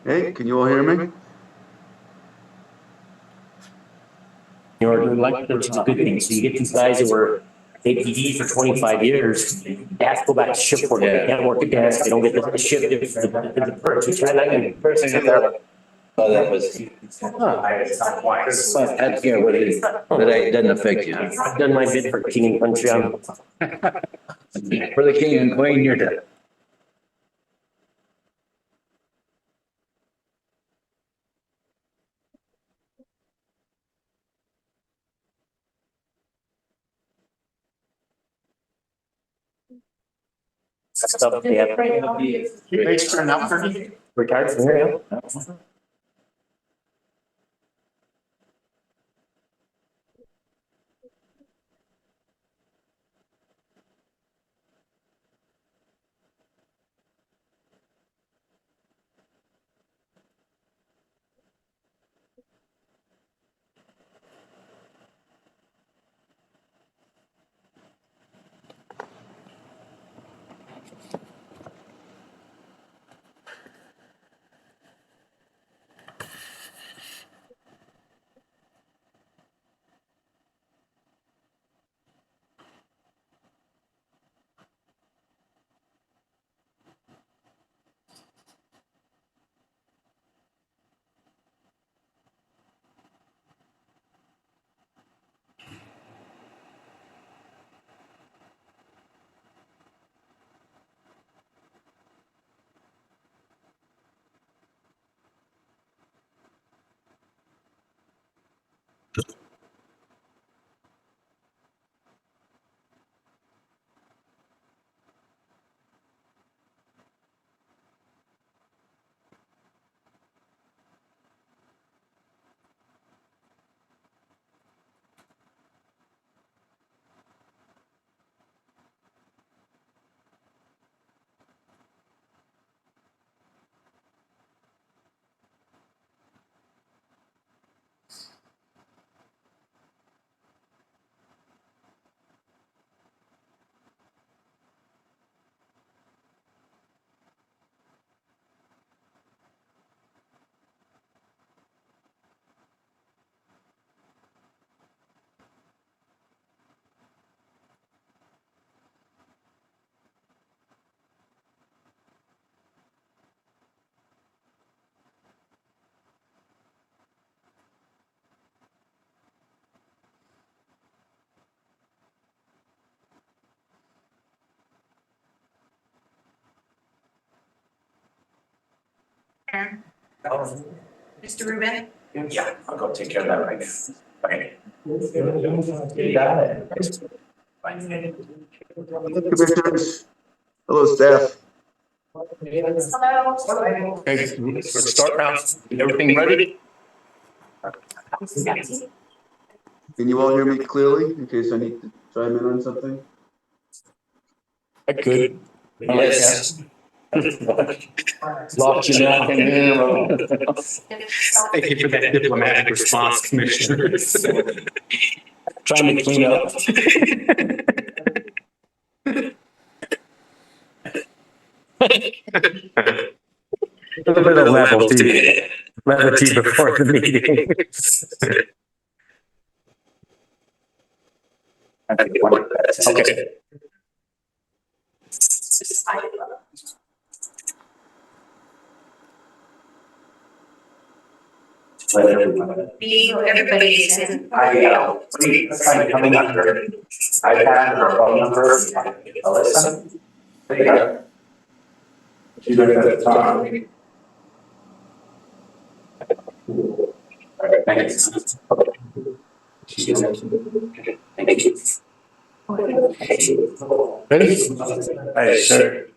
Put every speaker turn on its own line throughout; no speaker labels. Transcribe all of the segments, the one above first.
Hey, can you all hear me?
Your elected to the good thing. So you get these guys that were APD for 25 years. They have to go back to shift work. They can't work a desk. They don't get the shift the perks, which I like.
Oh, that was. That's, yeah, but it doesn't affect you.
I've done my bid for king and country.
For the king and queen, you're done.
Stuff they have. Retired from here, yeah.
Mr. Rubin?
Yeah, I'll go take care of that right now. Okay.
You got it.
Hello, Commissioners. Hello, staff.
Hello.
Okay, let's start now. Everything ready?
Can you all hear me clearly in case I need to chime in on something?
I could.
Yes.
Lost you now. Thank you for that diplomatic response, commissioners.
Trying to clean up. A little bit of levity before the meeting.
Okay.
Everybody is in.
Please, coming under iPad or phone number, Alyssa. There you go. She's right at the top. All right, thanks. Thank you. Ready? Hey, sir.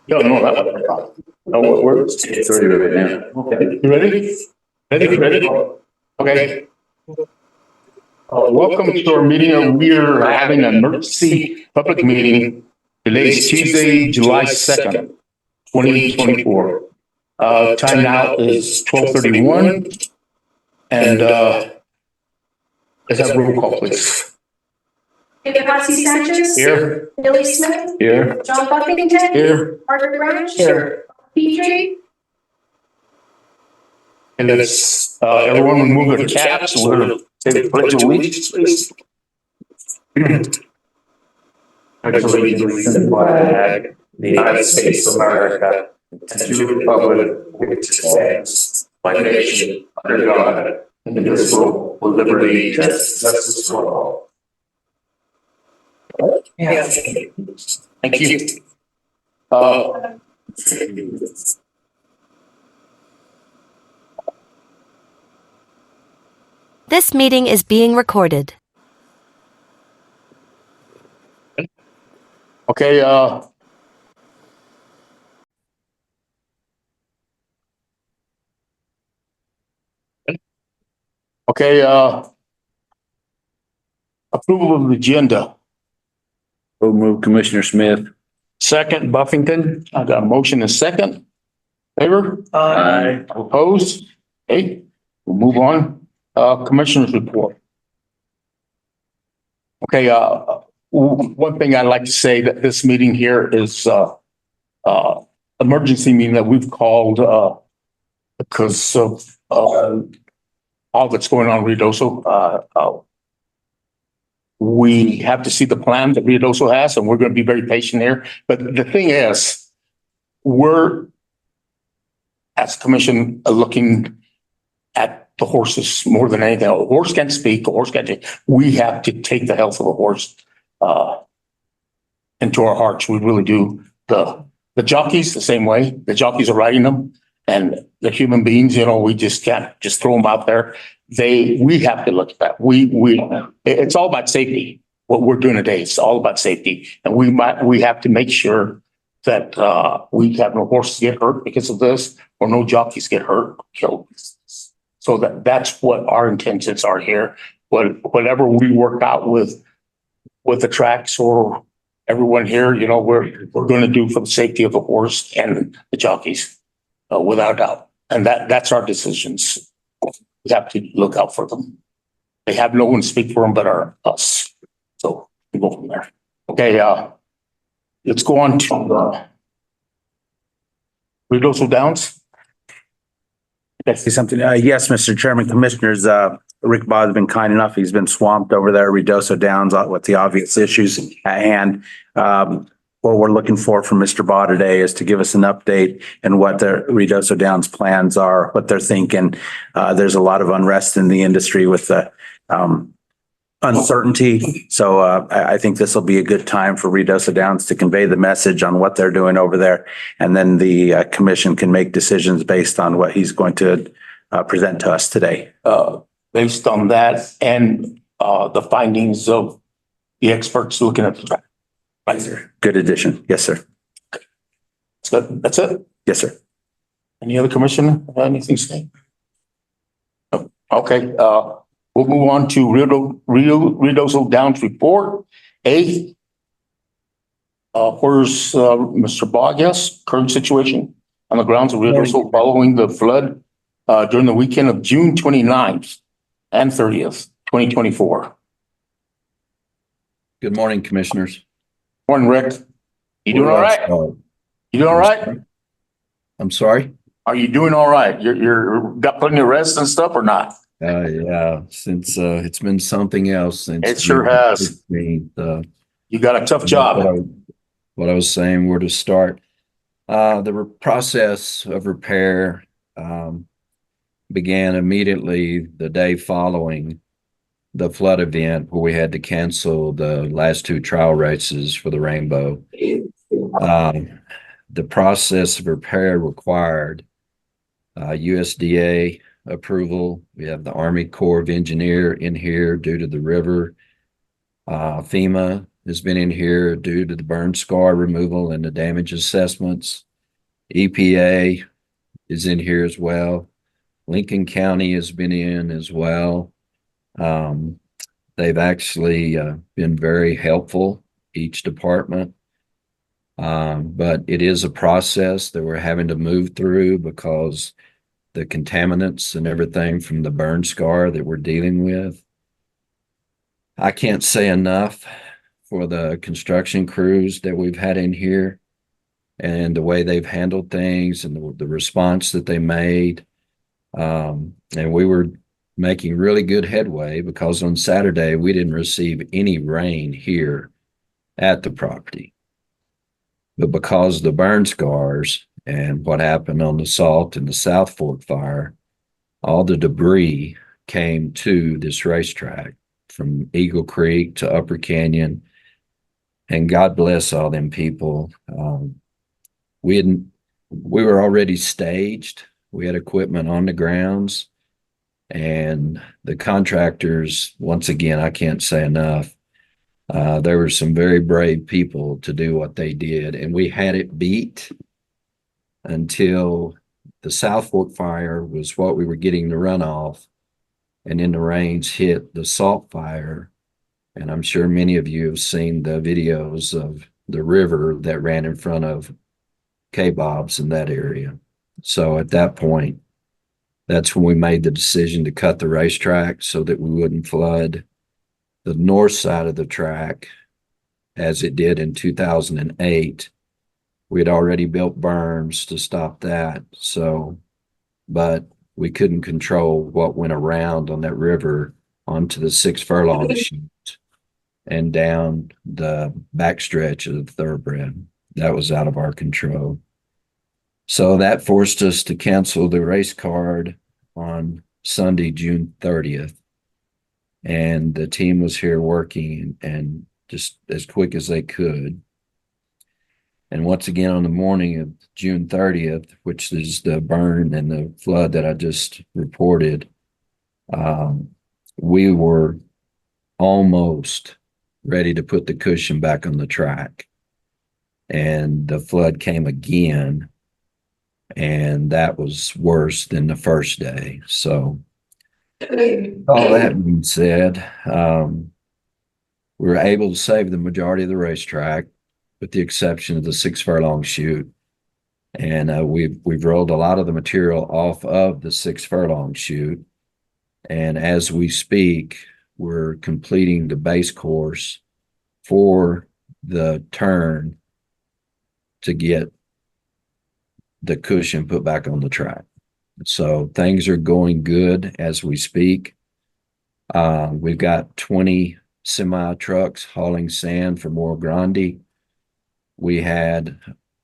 No, that wasn't a problem. No, we're
It's already right now.
okay. You ready? Ready? Okay. Welcome to our meeting. We're having an emergency public meeting. Today is Tuesday, July 2nd, 2024. Time now is 12:31. And let's have roll call, please.
David Hossie Sanchez.
Here.
Billy Smith.
Here.
John Buffington.
Here.
Arthur Branch.
Here.
Petrie.
And let's, everyone remove their caps. We're going to say the pledge of allegiance, please.
Pledge allegiance to the flag of the United States of America and to the republic which stands, one nation, under God, indivisible, with liberty and justice for all. Yeah.
Thank you.
This meeting is being recorded.
Okay, approval of the agenda.
So move Commissioner Smith.
Second, Buffington. I got a motion and second. Favor?
Aye.
Opposed? Okay, we'll move on. Commissioners report. Okay, one thing I'd like to say that this meeting here is, emergency meeting that we've called, because of, all that's going on in Ruidoso. We have to see the plan that Ruidoso has, and we're going to be very patient here. But the thing is, we're, as a commission, looking at the horses more than anything. A horse can't speak, a horse can't. We have to take the health of a horse into our hearts. We really do. The jockeys the same way. The jockeys are riding them, and the human beings. We just can't just throw them out there. We have to look at that. It's all about safety. What we're doing today, it's all about safety, and we have to make sure that we have no horses get hurt because of this, or no jockeys get hurt, killed. So that's what our intentions are here. Whatever we work out with the tracks or everyone here, we're going to do for the safety of the horse and the jockeys, without doubt. And that's our decisions. We have to look out for them. They have no one to speak for them but us. So we go from there. Okay, let's go on to Ruidoso Downs.
Say something. Yes, Mr. Chairman, Commissioners, Rick Bob has been kind enough. He's been swamped over there at Ruidoso Downs with the obvious issues at hand. What we're looking for from Mr. Baugh today is to give us an update and what the Ruidoso Downs plans are, what they're thinking. There's a lot of unrest in the industry with the uncertainty. So I think this will be a good time for Ruidoso Downs to convey the message on what they're doing over there. And then the commission can make decisions based on what he's going to present to us today.
Based on that and the findings of the experts looking at the track. Right, sir.
Good addition. Yes, sir.
That's good. That's it.
Yes, sir.
Any other commissioner have anything to say? No. Okay, we'll move on to Ruidoso Downs report. Where's Mr. Baugh? Yes, current situation on the grounds of Ruidoso following the flood during the weekend of June 29th and 30th, 2024.
Good morning, Commissioners.
Morning, Rick. You doing all right? You doing all right?
I'm sorry?
Are you doing all right? You're got plenty of rest and stuff or not?
Yeah, since it's been something else since.
It sure has. You got a tough job.
What I was saying, where to start. The process of repair began immediately the day following the flood event, where we had to cancel the last two trial races for the Rainbow. The process of repair required USDA approval. We have the Army Corps of Engineer in here due to the river. FEMA has been in here due to the burn scar removal and the damage assessments. EPA is in here as well. Lincoln County has been in as well. They've actually been very helpful, each department. But it is a process that we're having to move through because the contaminants and everything from the burn scar that we're dealing with. I can't say enough for the construction crews that we've had in here and the way they've handled things and the response that they made. And we were making really good headway because on Saturday we didn't receive any rain here at the property. But because of the burn scars and what happened on the Salt and the South Fork fire, all the debris came to this racetrack from Eagle Creek to Upper Canyon. And God bless all them people. We were already staged. We had equipment on the grounds, and the contractors, once again, I can't say enough. There were some very brave people to do what they did, and we had it beat until the South Fork fire was what we were getting the runoff, and then the rains hit the Salt fire. And I'm sure many of you have seen the videos of the river that ran in front of K-Bob's in that area. So at that point, that's when we made the decision to cut the racetrack so that we wouldn't flood the north side of the track as it did in 2008. We had already built berms to stop that. So, but we couldn't control what went around on that river onto the 6 furlong chute and down the backstretch of the thoroughbred. That was out of our control. So that forced us to cancel the race card on Sunday, June 30th. And the team was here working and just as quick as they could. And once again, on the morning of June 30th, which is the burn and the flood that I just reported, we were almost ready to put the cushion back on the track. And the flood came again, and that was worse than the first day. So all that being said, we were able to save the majority of the racetrack, with the exception of the 6 furlong chute. And we've rolled a lot of the material off of the 6 furlong chute. And as we speak, we're completing the base course for the turn to get the cushion put back on the track. So things are going good as we speak. We've got 20 semi trucks hauling sand from Oro Grande. We had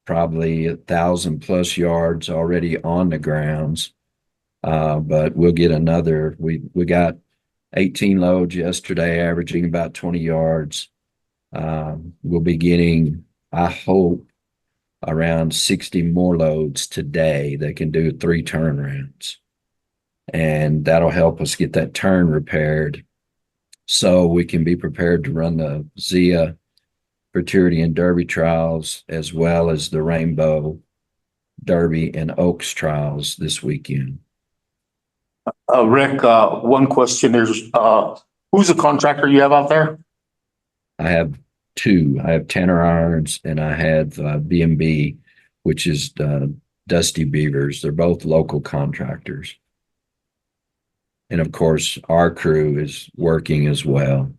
probably 1,000+ yards already on the grounds, but we'll get another. We got 18 loads yesterday, averaging about 20 yards. We'll be getting, I hope, around 60 more loads today that can do 3 turnarounds. And that'll help us get that turn repaired so we can be prepared to run the Zia Futurity and Derby trials, as well as the Rainbow Derby and Oaks trials this weekend.
Rick, one question is, who's the contractor you have out there?
I have 2. I have Tanner Irons and I have B&B, which is Dusty Beavers. They're both local contractors. And of course, our crew is working as well.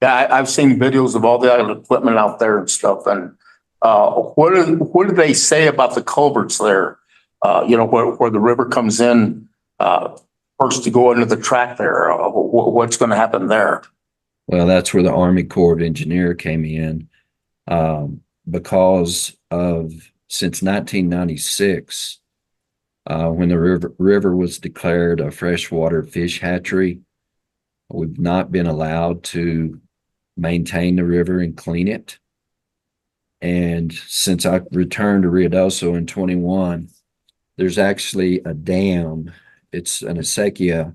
Yeah, I've seen videos of all the equipment out there and stuff. And what do they say about the culverts there? Where the river comes in first to go into the track there. What's going to happen there?
Well, that's where the Army Corps of Engineer came in, because of since 1996, when the river was declared a freshwater fish hatchery, we've not been allowed to maintain the river and clean it. And since I returned to Ruidoso in 21, there's actually a dam. It's an acequia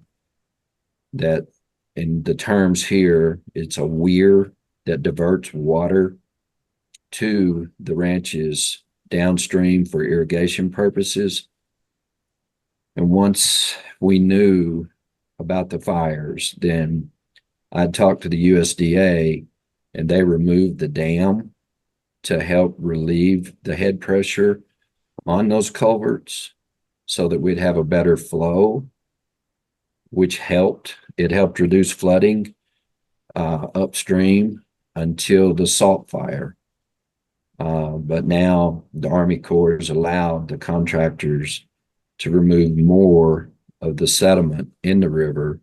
that, in the terms here, it's a weir that diverts water to the ranches downstream for irrigation purposes. And once we knew about the fires, then I talked to the USDA and they removed the dam to help relieve the head pressure on those culverts so that we'd have a better flow, which helped. It helped reduce flooding. upstream until the salt fire. But now the Army Corps has allowed the contractors to remove more of the sediment in the river.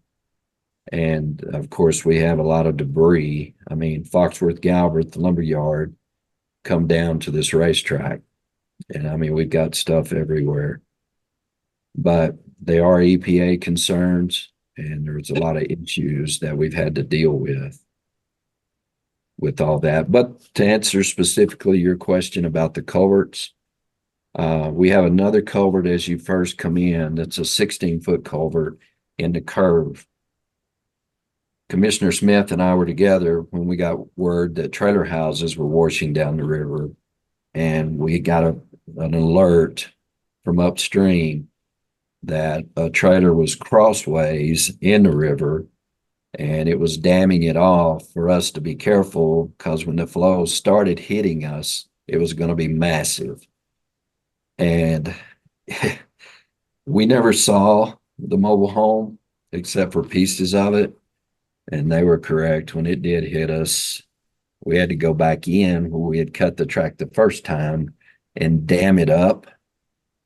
And of course, we have a lot of debris. I mean, Foxworth Galbraith, the lumberyard, come down to this racetrack. And I mean, we've got stuff everywhere. But they are EPA concerns, and there's a lot of issues that we've had to deal with all that. But to answer specifically your question about the culverts, we have another culvert as you first come in. That's a 16-foot culvert in the curve. Commissioner Smith and I were together when we got word that trailer houses were washing down the river, and we got an alert from upstream that a trailer was crossways in the river, and it was damming it off for us to be careful, because when the flow started hitting us, it was going to be massive. And we never saw the mobile home except for pieces of it. And they were correct. When it did hit us, we had to go back in where we had cut the track the first time and dam it up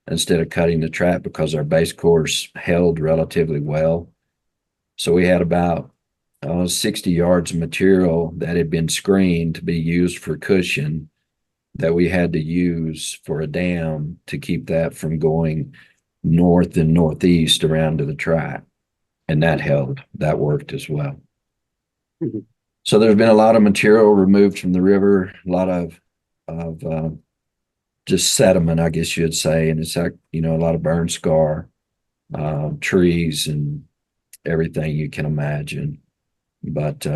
instead of cutting the track, because our base course held relatively well. So we had about 60 yards of material that had been screened to be used for cushion that we had to use for a dam to keep that from going north and northeast around to the track. And that held, that worked as well. So there's been a lot of material removed from the river, a lot of just sediment, I guess you'd say. And it's like, a lot of burn scar, trees and everything you can imagine. But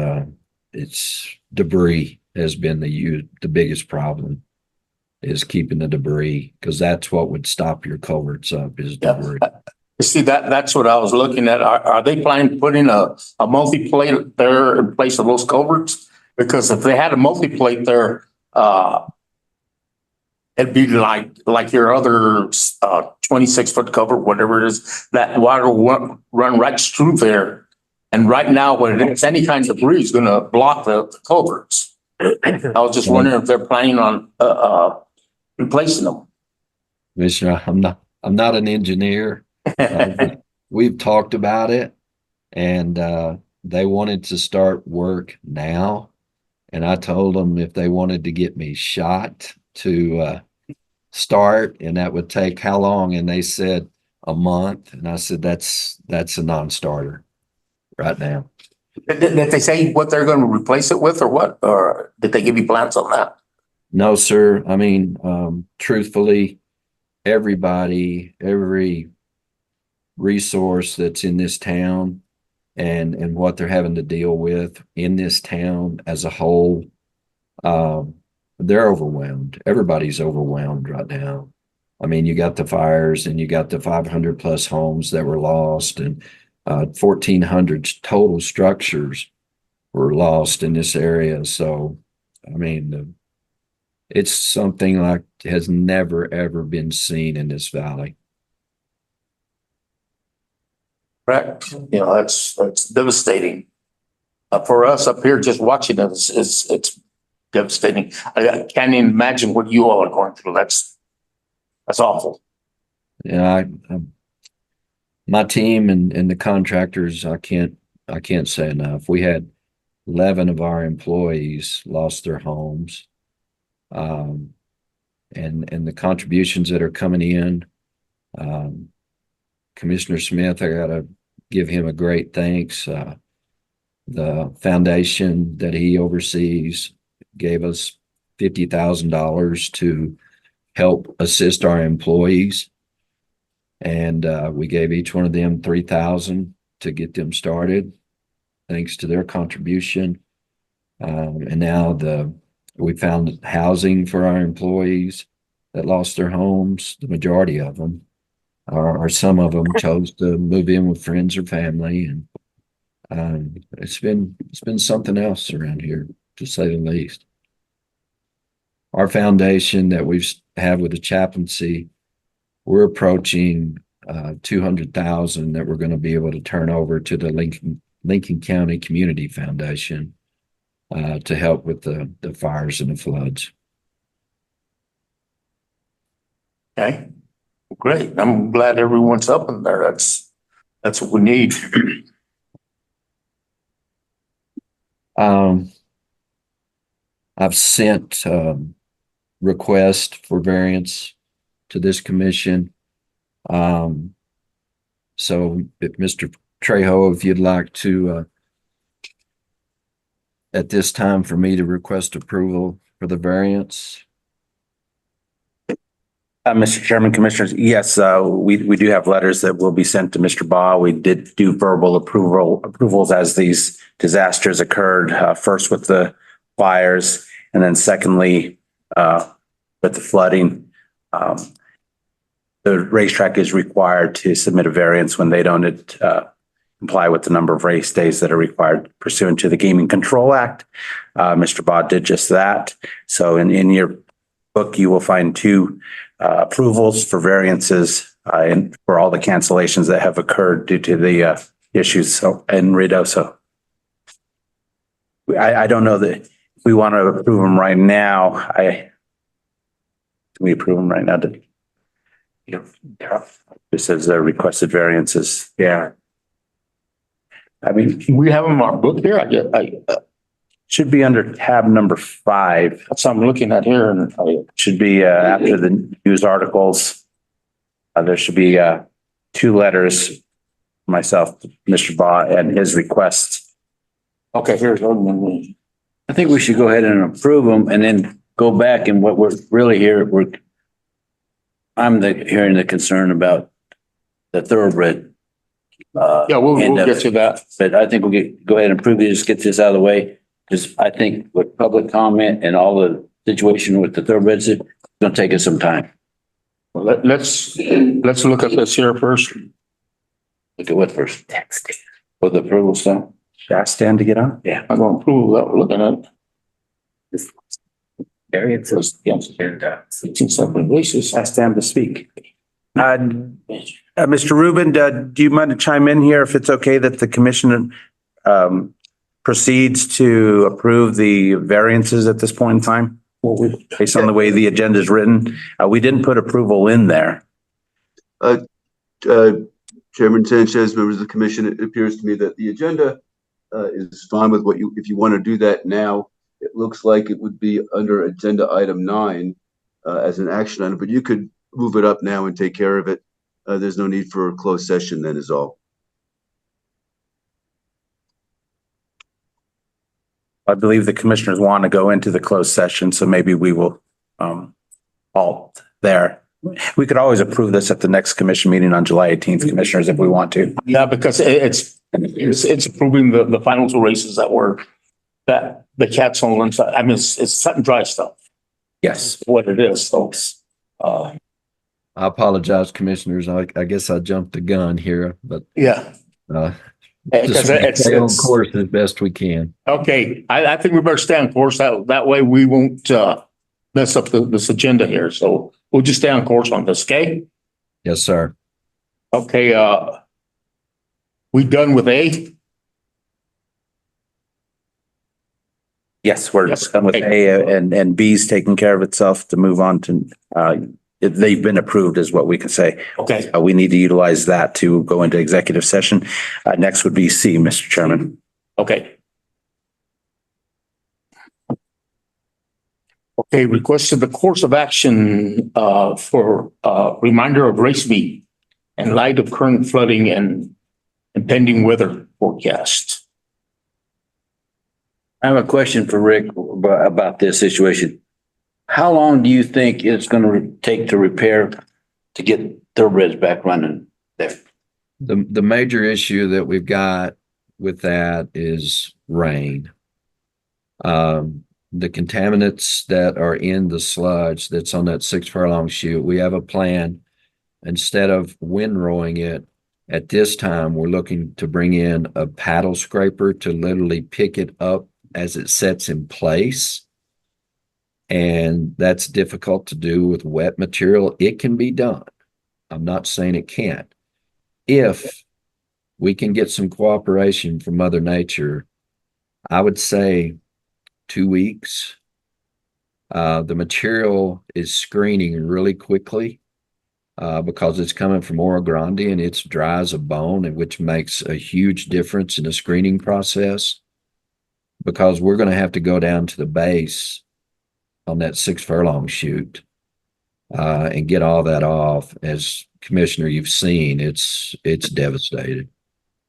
it's debris has been the biggest problem, is keeping the debris, because that's what would stop your culverts up, is debris.
See, that's what I was looking at. Are they planning to put in a multi-plate there in place of those culverts? Because if they had a multi-plate there, it'd be like your other 26-foot culvert, whatever it is, that water will run right through there. And right now, when it's any kind of debris is going to block the culverts. I was just wondering if they're planning on replacing them.
Commissioner, I'm not an engineer. We've talked about it, and they wanted to start work now. And I told them if they wanted to get me shot to start, and that would take how long? And they said a month. And I said, that's a non-starter right now.
Did they say what they're going to replace it with, or what? Or did they give you plans on that?
No, sir. I mean, truthfully, every resource that's in this town and what they're having to deal with in this town as a whole, they're overwhelmed. Everybody's overwhelmed right now. I mean, you got the fires, and you got the 500 plus homes that were lost, and 1,400 total structures were lost in this area. So, I mean, it's something like has never, ever been seen in this valley.
Correct. That's devastating. For us up here, just watching it, it's devastating. I can't even imagine what you all are going through. That's awful.
Yeah, my team and the contractors, I can't say enough. We had 11 of our employees lost their homes. And the contributions that are coming in, Commissioner Smith, I gotta give him a great thanks. The foundation that he oversees gave us $50,000 to help assist our employees. And we gave each one of them $3,000 to get them started, thanks to their contribution. And now we found housing for our employees that lost their homes. The majority of them, or some of them, chose to move in with friends or family, and it's been something else around here, to say the least. Our foundation that we have with the chaplaincy, we're approaching 200,000 that we're going to be able to turn over to the Lincoln County Community Foundation to help with the fires and the floods.
Okay, great. I'm glad everyone's up in there. That's what we need.
I've sent request for variance to this commission. So if Mr. Trejo, if you'd like to at this time for me to request approval for the variance.
Mr. Chairman, Commissioners, yes, we do have letters that will be sent to Mr. Baugh. We did do verbal approvals as these disasters occurred, first with the fires and then secondly, with the flooding. The racetrack is required to submit a variance when they don't comply with the number of race days that are required pursuant to the Gaming Control Act. Mr. Baugh did just that. So in your book, you will find two approvals for variances and for all the cancellations that have occurred due to the issues in Ruidoso. I don't know that we want to approve them right now. Can we approve them right now? This is requested variances. Yeah. I mean,
We have them in our book here.
should be under tab number 5.
That's what I'm looking at here and
Should be after the news articles. There should be 2 letters, myself, Mr. Baugh, and his request.
okay, here's one.
I think we should go ahead and approve them and then go back and what we're really here, I'm hearing the concern about the thoroughbred.
Yeah, we'll get to that.
But I think we'll go ahead and approve it, just get this out of the way. Because I think with public comment and all the situation with the thoroughbreds, it's gonna take us some time.
Well, let's look at this here first.
Look at what first? Text. For the approval stuff.
Should I stand to get on?
I'm gonna approve that we're looking at.
Variances.
Yes. 16 separate races.
I stand to speak. Mr. Rubin, do you mind to chime in here if it's okay that the commission proceeds to approve the variances at this point in time? Based on the way the agenda is written, we didn't put approval in there.
Chairman Sanchez, members of the commission, it appears to me that the agenda is fine with what if you want to do that now. It looks like it would be under agenda item 9 as an action item, but you could move it up now and take care of it. There's no need for a closed session then is all.
I believe the commissioners want to go into the closed session, so maybe we will halt there. We could always approve this at the next commission meeting on July 18th, commissioners, if we want to.
Yeah, because it's approving the final 2 races that the cats on one side. I mean, it's cut and dry stuff.
Yes.
What it is, folks.
I apologize, commissioners. I guess I jumped the gun here, but
Yeah.
just stay on course as best we can.
Okay, I think we better stay on course. That way we won't mess up this agenda here. So we'll just stay on course on this, okay?
Yes, sir.
Okay, we done with A?
Yes, we're done with A and B's taking care of itself to move on to, they've been approved is what we can say.
Okay,
We need to utilize that to go into executive session. Next would be C, Mr. Chairman.
okay. Okay, requested the course of action for reminder of race meet in light of current flooding and impending weather forecast.
I have a question for Rick about this situation. How long do you think it's gonna take to repair, to get thoroughbreds back running there?
The major issue that we've got with that is rain. The contaminants that are in the sludge that's on that 6 furlong chute, we have a plan. Instead of windrowing it, at this time, we're looking to bring in a paddle scraper to literally pick it up as it sets in place. And that's difficult to do with wet material. It can be done. I'm not saying it can't. If we can get some cooperation from Mother Nature, I would say 2 weeks. The material is screening really quickly because it's coming from Oro Grande and it's dry as a bone, and which makes a huge difference in the screening process, because we're going to have to go down to the base on that 6 furlong chute and get all that off. As Commissioner, you've seen, it's devastated.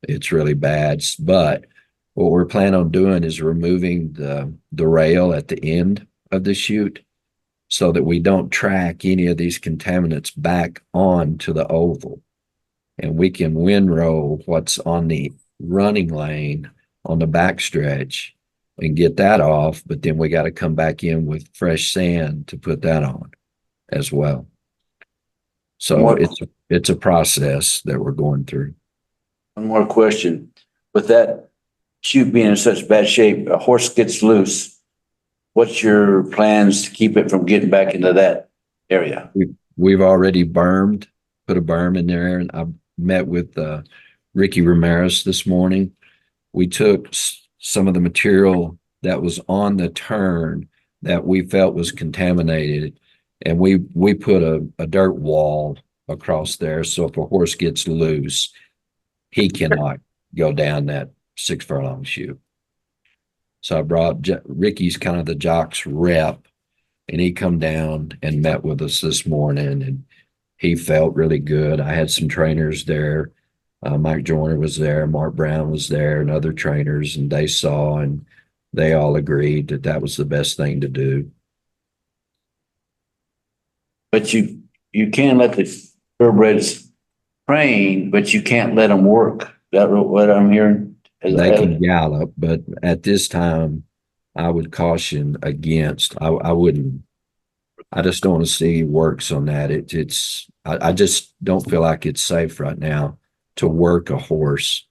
It's really bad. But what we're planning on doing is removing the rail at the end of the chute so that we don't track any of these contaminants back onto the oval. And we can windrow what's on the running lane on the backstretch and get that off. But then we got to come back in with fresh sand to put that on as well. So it's a process that we're going through.
One more question. With that chute being in such bad shape, a horse gets loose. What's your plans to keep it from getting back into that area?
We've already put a berm in there, and I met with Ricky Ramirez this morning. We took some of the material that was on the turn that we felt was contaminated, and we put a dirt wall across there. So if a horse gets loose, he cannot go down that 6 furlong chute. So I brought Ricky's kind of the jock's rep, and he come down and met with us this morning, and he felt really good. I had some trainers there. Mike Joyner was there, Mark Brown was there, and other trainers, and they saw, and they all agreed that that was the best thing to do.
But you can let the thoroughbreds train, but you can't let them work. Is that what I'm hearing?
They can gallop, but at this time, I would caution against. I wouldn't. I just don't want to see works on that. I just don't feel like it's safe right now to work a horse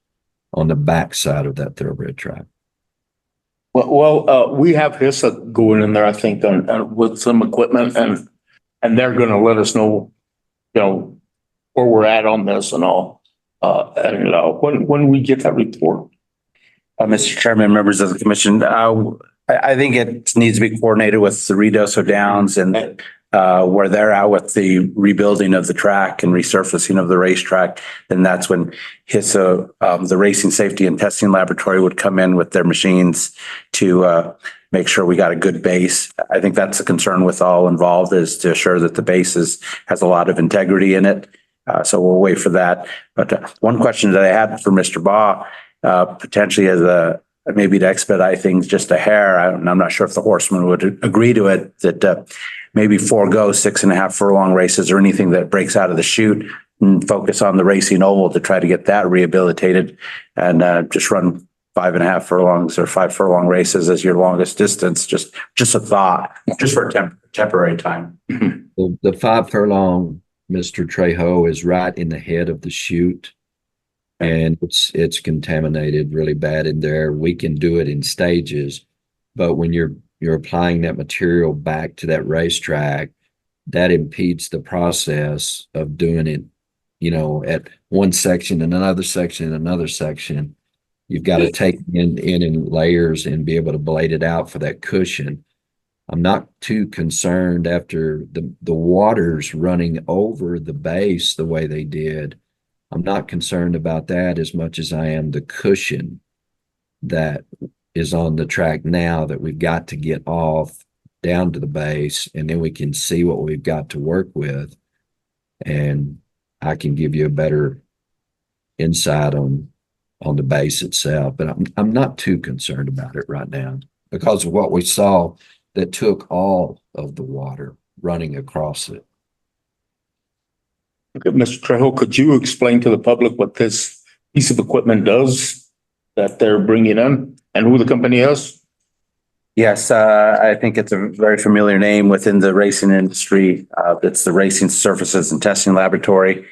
on the backside of that thoroughbred track.
Well, we have HISA going in there, I think, with some equipment, and they're going to let us know, where we're at on this and all. When we get that report.
Mr. Chairman, members of the commission, I think it needs to be coordinated with the Redoso Downs and where they're at with the rebuilding of the track and resurfacing of the racetrack. And that's when HISA, the Racing Safety and Testing Laboratory, would come in with their machines to make sure we got a good base. I think that's a concern with all involved, is to assure that the base has a lot of integrity in it. So we'll wait for that. But one question that I had for Mr. Baugh, potentially as maybe to expedite things just a hair, I'm not sure if the horseman would agree to it, that maybe forego 6.5 furlong races or anything that breaks out of the chute and focus on the racing oval to try to get that rehabilitated, and just run 5.5 furlongs or 5 furlong races as your longest distance. Just a thought, just for a temporary time.
The 5 furlong, Mr. Trejo, is right in the head of the chute, and it's contaminated really bad in there. We can do it in stages, but when you're applying that material back to that racetrack, that impedes the process of doing it, at one section and another section and another section. You've got to take in layers and be able to blade it out for that cushion. I'm not too concerned after the waters running over the base the way they did. I'm not concerned about that as much as I am the cushion that is on the track now that we've got to get off down to the base, and then we can see what we've got to work with. And I can give you a better insight on the base itself, but I'm not too concerned about it right now because of what we saw that took all of the water running across it.
Okay, Mr. Trejo, could you explain to the public what this piece of equipment does that they're bringing in and who the company is?
Yes, I think it's a very familiar name within the racing industry. It's the Racing Surfaces and Testing Laboratory.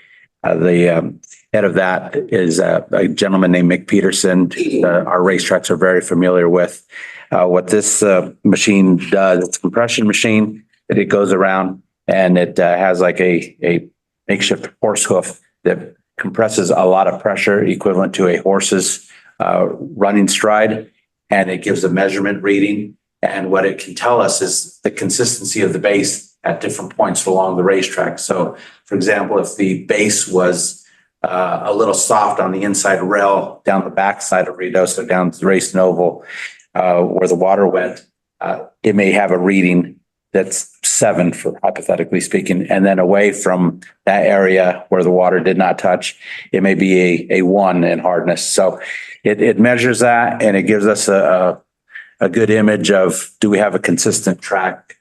The head of that is a gentleman named Mick Peterson. Our racetracks are very familiar with what this machine does. It's a compression machine that it goes around, and it has like a makeshift horse hoof that compresses a lot of pressure equivalent to a horse's running stride, and it gives a measurement reading. And what it can tell us is the consistency of the base at different points along the racetrack. So, for example, if the base was a little soft on the inside rail down the backside of Ruidoso, down to the Racing Oval, where the water went, it may have a reading that's 7, for hypothetically speaking, and then away from that area where the water did not touch, it may be a 1 in hardness. So it measures that, and it gives us a good image of, do we have a consistent track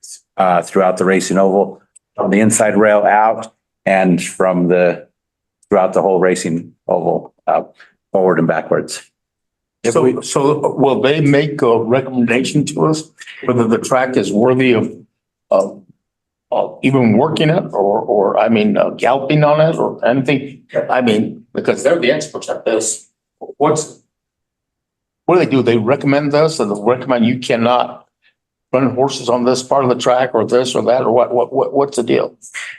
throughout the Racing Oval, from the inside rail out, and from throughout the whole Racing Oval, forward and backwards.
So will they make a recommendation to us whether the track is worthy of even working it or I mean, galloping on it or anything? I mean, because they're the experts at this. What do they do? They recommend this, or they recommend you cannot run horses on this part of the track or this or that, or what's the deal?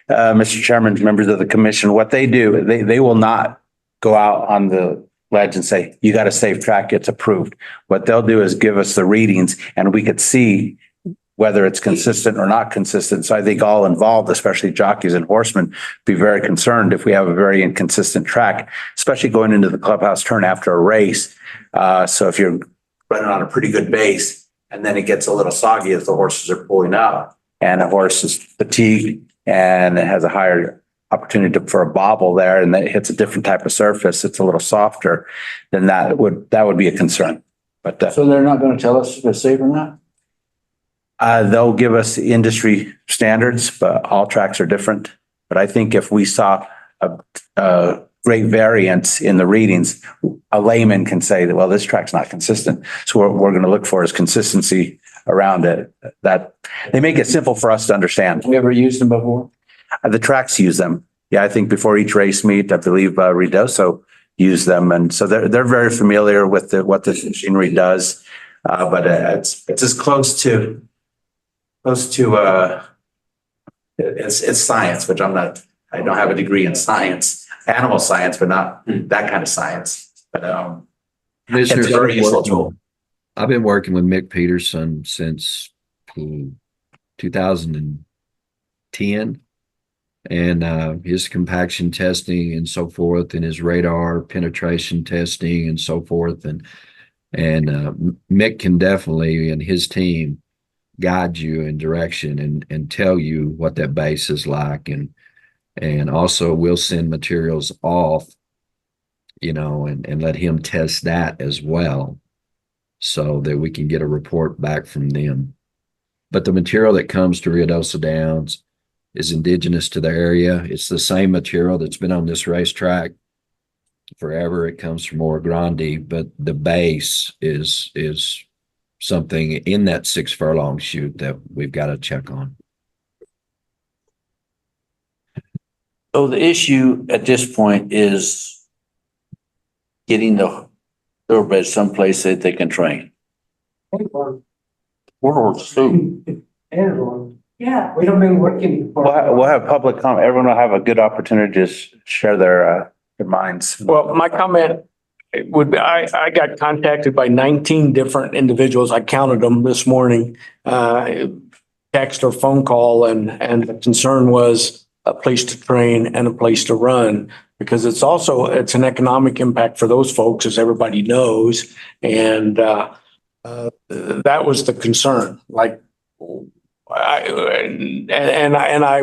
Mr. Chairman, members of the commission, what they do, they will not go out on the ledge and say, you got a safe track, it's approved. What they'll do is give us the readings, and we could see whether it's consistent or not consistent. So I think all involved, especially jockeys and horsemen, be very concerned if we have a very inconsistent track, especially going into the clubhouse turn after a race. So if you're running on a pretty good base and then it gets a little soggy as the horses are pulling up, and a horse is fatigued and it has a higher opportunity for a bobble there, and it hits a different type of surface, it's a little softer, then that would be a concern. But
So they're not going to tell us if it's safe or not?
they'll give us industry standards, but all tracks are different. But I think if we saw a great variance in the readings, a layman can say that, well, this track's not consistent. So what we're going to look for is consistency around it. That they make it simple for us to understand.
Have you ever used them before?
The tracks use them. Yeah, I think before each race meet, I believe Ruidoso use them, and so they're very familiar with what this machinery does. But it's as close to it's science, which I'm not. I don't have a degree in science, animal science, but not that kind of science. But it's very useful tool.
I've been working with Mick Peterson since 2010. And his compaction testing and so forth, and his radar penetration testing and so forth. And Mick can definitely, and his team, guide you in direction and tell you what that base is like. And also we'll send materials off, and let him test that as well, so that we can get a report back from them. But the material that comes to Ruidoso Downs is indigenous to the area. It's the same material that's been on this racetrack forever. It comes from Oro Grande, but the base is something in that 6 furlong chute that we've got to check on.
So the issue at this point is getting the thoroughbreds someplace that they can train.
Warlords too.
Yeah.
We don't been working for.
We'll have public comment. Everyone will have a good opportunity to share their minds.
Well, my comment would be, I got contacted by 19 different individuals. I counted them this morning, text or phone call, and the concern was a place to train and a place to run, because it's an economic impact for those folks, as everybody knows. And that was the concern. Like, I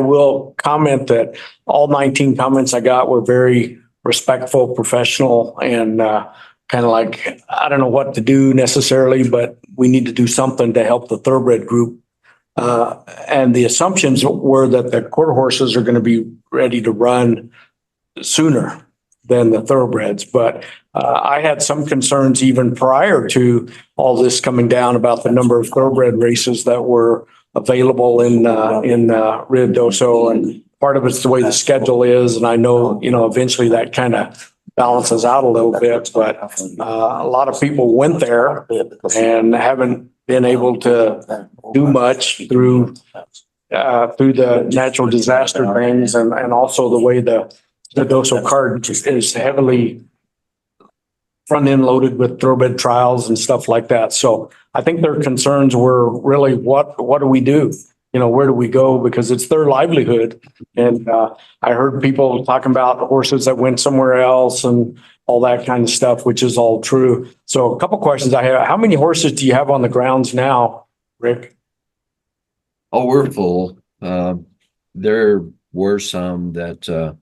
will comment that all 19 comments I got were very respectful, professional, and kind of like, I don't know what to do necessarily, but we need to do something to help the thoroughbred group. And the assumptions were that the quarter horses are going to be ready to run sooner than the thoroughbreds. But I had some concerns even prior to all this coming down about the number of thoroughbred races that were available in Ruidoso, and part of it's the way the schedule is. And I know, eventually that kind of balances out a little bit, but a lot of people went there and haven't been able to do much through the natural disaster things, and also the way the the Doso card is heavily front end loaded with thoroughbred trials and stuff like that. So I think their concerns were really what do we do? You know, where do we go? Because it's their livelihood. And I heard people talking about horses that went somewhere else and all that kind of stuff, which is all true. So a couple questions I have. How many horses do you have on the grounds now, Rick?
Oh, we're full. There were some that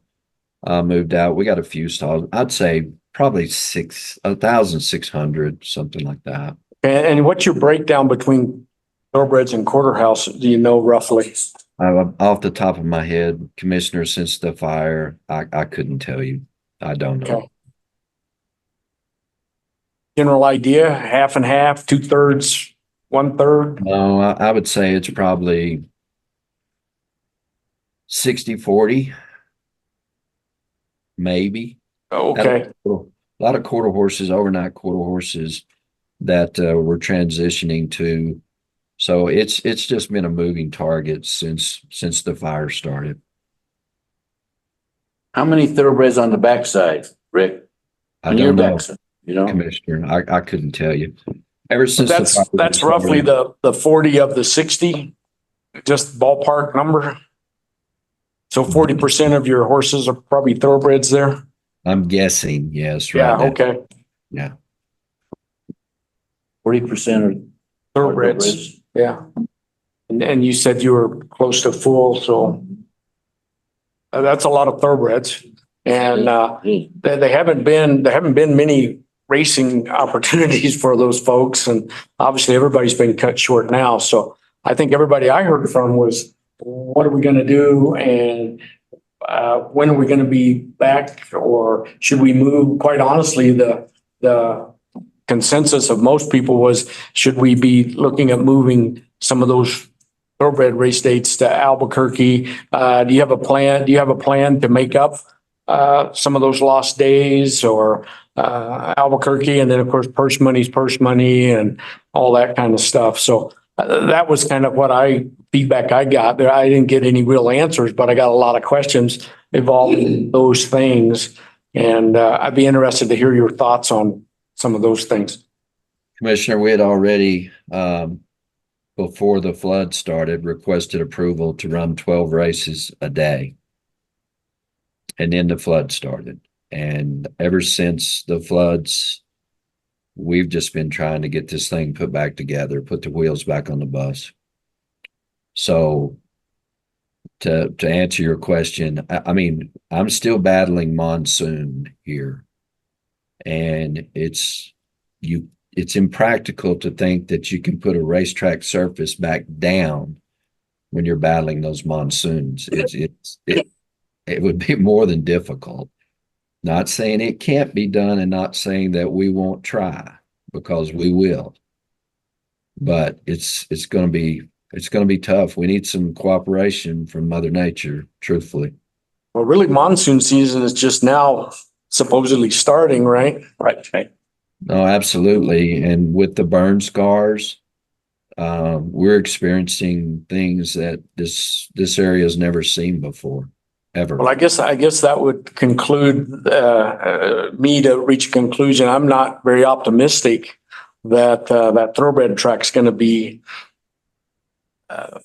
moved out. We got a few stalls. I'd say probably 1,600, something like that.
And what's your breakdown between thoroughbreds and quarter house? Do you know roughly?
Off the top of my head, Commissioner, since the fire, I couldn't tell you. I don't know.
Okay. General idea, half and half, 2/3, 1/3?
No, I would say it's probably 60-40, maybe.
Okay.
A lot of quarter horses, overnight quarter horses that we're transitioning to. So it's just been a moving target since the fire started.
How many thoroughbreds on the backside, Rick?
I
On your
don't know,
backside, you know?
Commissioner. I couldn't tell you. Ever since the fire
That's
started,
roughly the 40 of the 60, just ballpark number. So 40% of your horses are probably thoroughbreds there?
I'm guessing, yes, right
Yeah,
now.
okay.
Yeah.
40% are
Thoroughbreds, yeah. And you said you were close to full, so that's a lot of thoroughbreds. And there haven't been many racing opportunities for those folks. And obviously everybody's been cut short now. So I think everybody I heard from was, what are we going to do? And when are we going to be back, or should we move? Quite honestly, the consensus of most people was, should we be looking at moving some of those thoroughbred race dates to Albuquerque? Do you have a plan? Do you have a plan to make up some of those lost days, or Albuquerque? And then of course, purse money and all that kind of stuff. So that was kind of what feedback I got there. I didn't get any real answers, but I got a lot of questions involving those things. And I'd be interested to hear your thoughts on some of those things.
Commissioner, we had already, before the flood started, requested approval to run 12 races a day. And then the flood started. And ever since the floods, we've just been trying to get this thing put back together, put the wheels back on the bus. So to answer your question, I mean, I'm still battling monsoon here. And it's impractical to think that you can put a racetrack surface back down when you're battling those monsoons. It would be more than difficult. Not saying it can't be done, and not saying that we won't try, because we will. But it's going to be tough. We need some cooperation from Mother Nature, truthfully.
Well, really, monsoon season is just now supposedly starting, right?
Right.
No, absolutely. And with the burn scars, we're experiencing things that this area has never seen before, ever.
Well, I guess that would conclude me to reach a conclusion. I'm not very optimistic that that thoroughbred track's going to be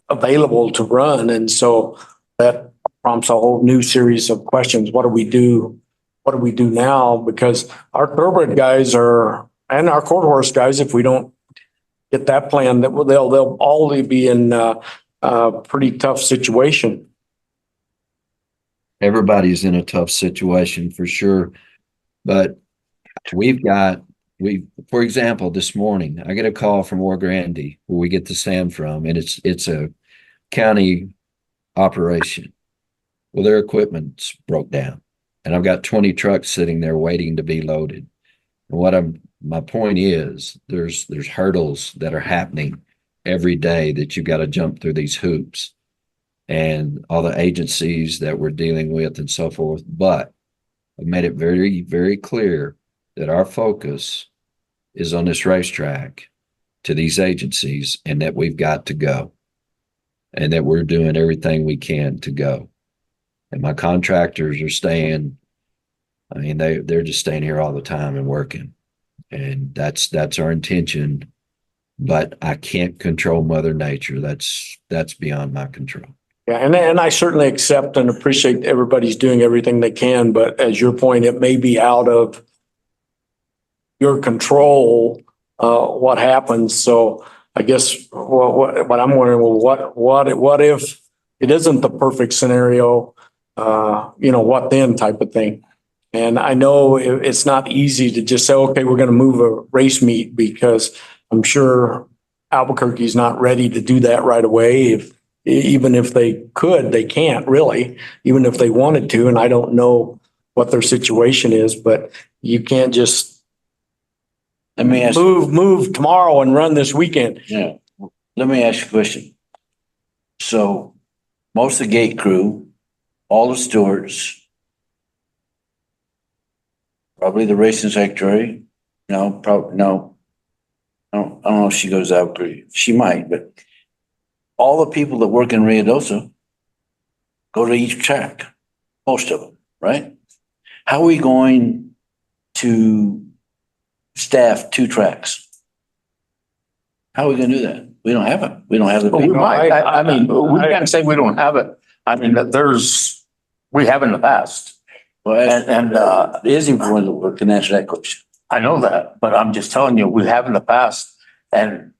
available to run, and so that prompts a whole new series of questions. What do we do? What do we do now? Because our thoroughbred guys and our quarter horse guys, if we don't get that plan, that they'll all be in a pretty tough situation.
Everybody's in a tough situation for sure. But for example, this morning, I get a call from Oro Grande, where we get the sand from, and it's a county operation. Well, their equipment's broke down, and I've got 20 trucks sitting there waiting to be loaded. And my point is, there's hurdles that are happening every day that you've got to jump through these hoops, and all the agencies that we're dealing with and so forth. But I've made it very, very clear that our focus is on this racetrack, to these agencies, and that we've got to go, and that we're doing everything we can to go. And my contractors are staying, I mean, they're just staying here all the time and working. And that's our intention. But I can't control Mother Nature. That's beyond my control.
Yeah, and I certainly accept and appreciate everybody's doing everything they can, but as your point, it may be out of your control, what happens. So I guess what I'm wondering, well, what if it isn't the perfect scenario? What then type of thing? And I know it's not easy to just say, okay, we're going to move a race meet, because I'm sure Albuquerque's not ready to do that right away. Even if they could, they can't really, even if they wanted to. And I don't know what their situation is, but you can't just
Let me ask,
move tomorrow and run this weekend.
yeah, let me ask you a question. So most of the gate crew, all the stewards, probably the racing secretary, no. I don't know if she goes out, she might, but all the people that work in Ruidoso go to each track, most of them, right? How are we going to staff 2 tracks? How are we gonna do that? We don't have it. We don't have the
But we
people.
might, I mean, we can't say we don't have it. I mean, we have in the past.
Well,
And
Izzy can answer that question.
I know that, but I'm just telling you, we have in the past. And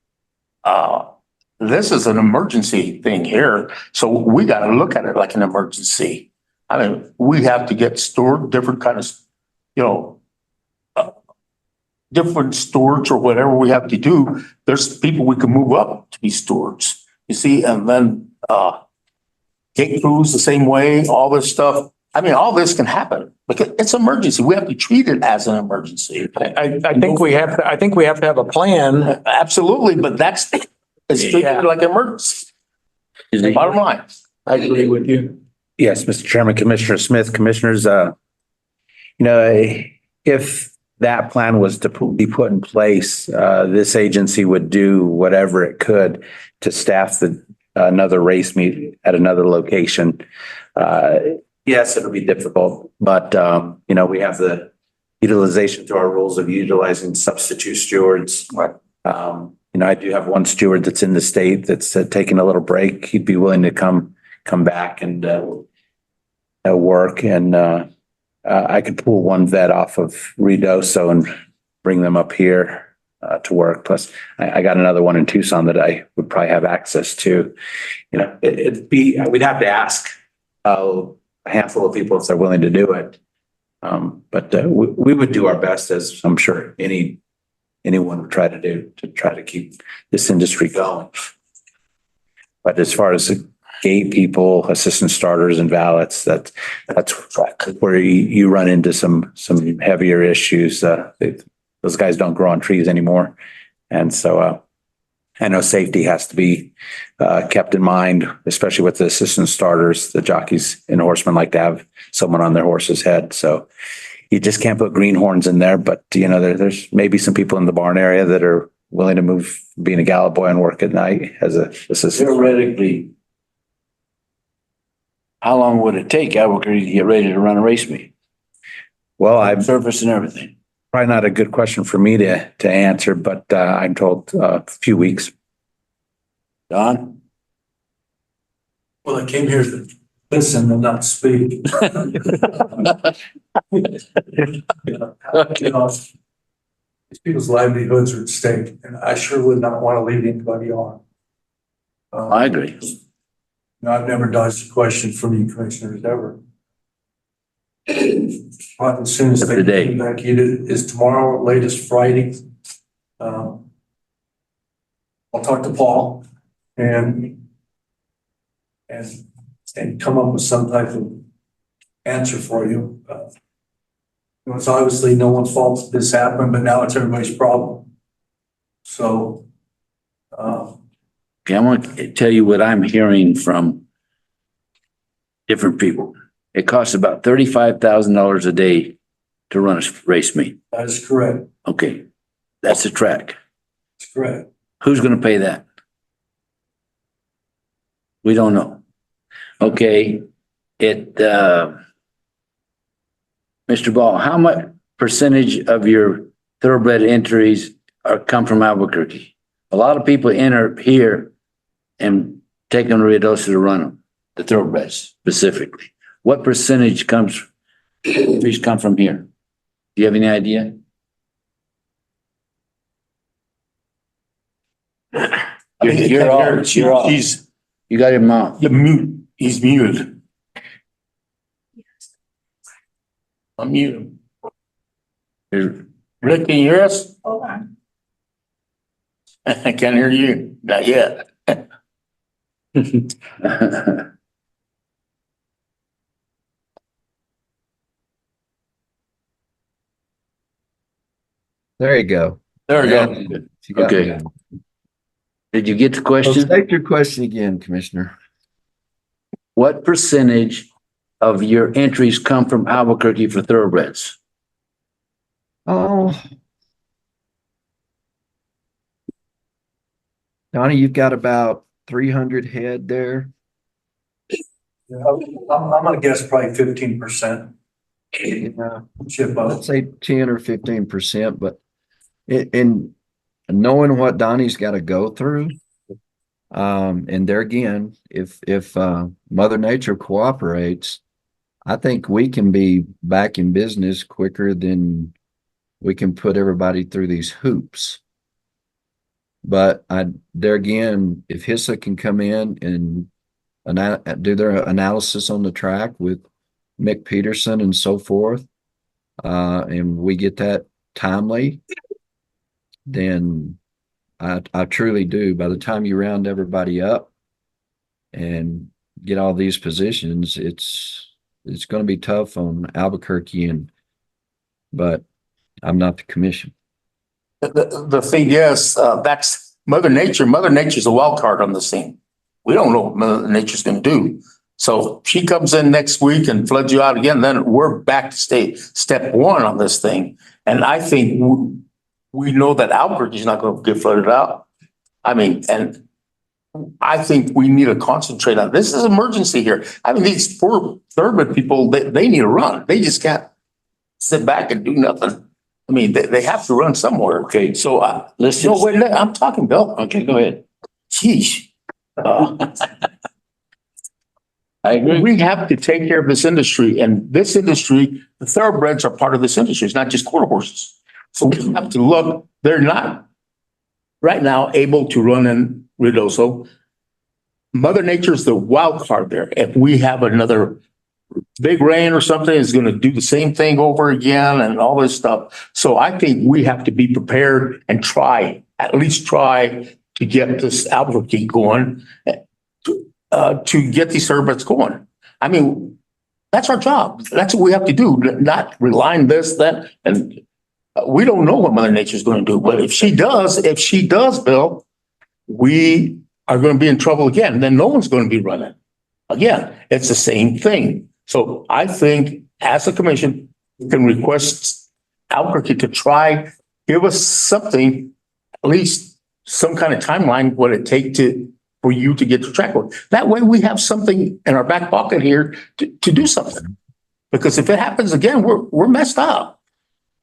this is an emergency thing here. So we got to look at it like an emergency. I mean, we have to get stored different kind of, different storage or whatever we have to do. There's people we can move up to be stewards, you see, and then gate crews the same way, all this stuff. I mean, all this can happen, but it's emergency. We have to treat it as an emergency.
I think we have to have a plan.
Absolutely, but it's treated like an emergency. Is the bottom line.
I agree with you.
Yes, Mr. Chairman, Commissioner Smith, Commissioners, if that plan was to be put in place, this agency would do whatever it could to staff another race meet at another location. Yes, it'll be difficult, but, we have the utilization through our rules of utilizing substitute stewards. I do have one steward that's in the state that's taking a little break. He'd be willing to come back and work. And I could pull one vet off of Ruidoso and bring them up here to work. Plus, I got another one in Tucson that I would probably have access to. We'd have to ask a handful of people if they're willing to do it. But we would do our best, as I'm sure anyone would try to do, to try to keep this industry going. But as far as the gate people, assistant starters and valets, that's where you run into some heavier issues. Those guys don't grow on trees anymore. And so I know safety has to be kept in mind, especially with the assistant starters. The jockeys and horsemen like to have someone on their horse's head. So you just can't put greenhorns in there. But, there's maybe some people in the barn area that are willing to move, being a gallop boy and work at night as a assistant.
Theoretically, how long would it take Albuquerque to get ready to run a race meet?
Well, I'm
Surface and everything.
probably not a good question for me to answer, but I'm told a few weeks.
Don?
Well, I came here to listen and not speak. These people's livelihoods are at stake, and I sure would not want to lead anybody on.
I agree.
I've never dodged a question from you commissioners ever. As soon as they
Today.
get back, is tomorrow, latest Friday. I'll talk to Paul and come up with some type of answer for you. It's obviously no one's fault this happened, but now it's everybody's problem. So,
Okay, I want to tell you what I'm hearing from different people. It costs about $35,000 a day to run a race meet.
that is correct.
Okay, that's a track.
That's correct.
Who's going to pay that? We don't know. Okay, Mr. Ball, how much percentage of your thoroughbred entries come from Albuquerque? A lot of people enter here and take them to Ruidoso to run them, the thoroughbreds specifically. What percentage come from here? Do you have any idea? You're off. You're off. You got him off.
You're mute. He's muted. Unmute him. Rick, can you hear us?
Hold on.
I can't hear you. Not yet.
There you go.
There we go.
You got
Okay.
me.
Did you get the
So
question?
state your question again, Commissioner.
What percentage of your entries come from Albuquerque for thoroughbreds?
Oh. Donnie, you've got about 300 head there.
I'm gonna guess probably 15%.
Yeah.
Ship
Let's
out.
say 10 or 15%, but in knowing what Donnie's got to go through, and there again, if Mother Nature cooperates, I think we can be back in business quicker than we can put everybody through these hoops. But there again, if HISA can come in and do their analysis on the track with Mick Peterson and so forth, and we get that timely, then I truly do. By the time you round everybody up and get all these positions, it's going to be tough on Albuquerque, but I'm not the commission.
The thing is, that's Mother Nature. Mother Nature's a wild card on this thing. We don't know what Mother Nature's going to do. So if she comes in next week and floods you out again, then we're back to step one on this thing. And I think we know that Albuquerque's not going to get flooded out. I mean, and I think we need to concentrate on this. Is emergency here. I mean, these poor thoroughbred people, they need to run. They just can't sit back and do nothing. I mean, they have to run somewhere.
Okay,
So,
listen.
no, wait, I'm talking, Bill.
Okay, go ahead.
Sheesh.
I agree.
We have to take care of this industry, and this industry, the thoroughbreds are part of this industry. It's not just quarter horses. So we have to look, they're not right now able to run in Ruidoso. Mother Nature's the wild card there. If we have another big rain or something, it's going to do the same thing over again and all this stuff. So I think we have to be prepared and at least try to get this Albuquerque going, to get these thoroughbreds going. I mean, that's our job. That's what we have to do, not rely on this, that, and we don't know what Mother Nature's going to do. But if she does, Bill, we are going to be in trouble again. Then no one's going to be running. Again, it's the same thing. So I think as a commission, we can request Albuquerque to try, give us something, at least some kind of timeline, what it take for you to get to track work. That way we have something in our back pocket here to do something. Because if it happens again, we're messed up.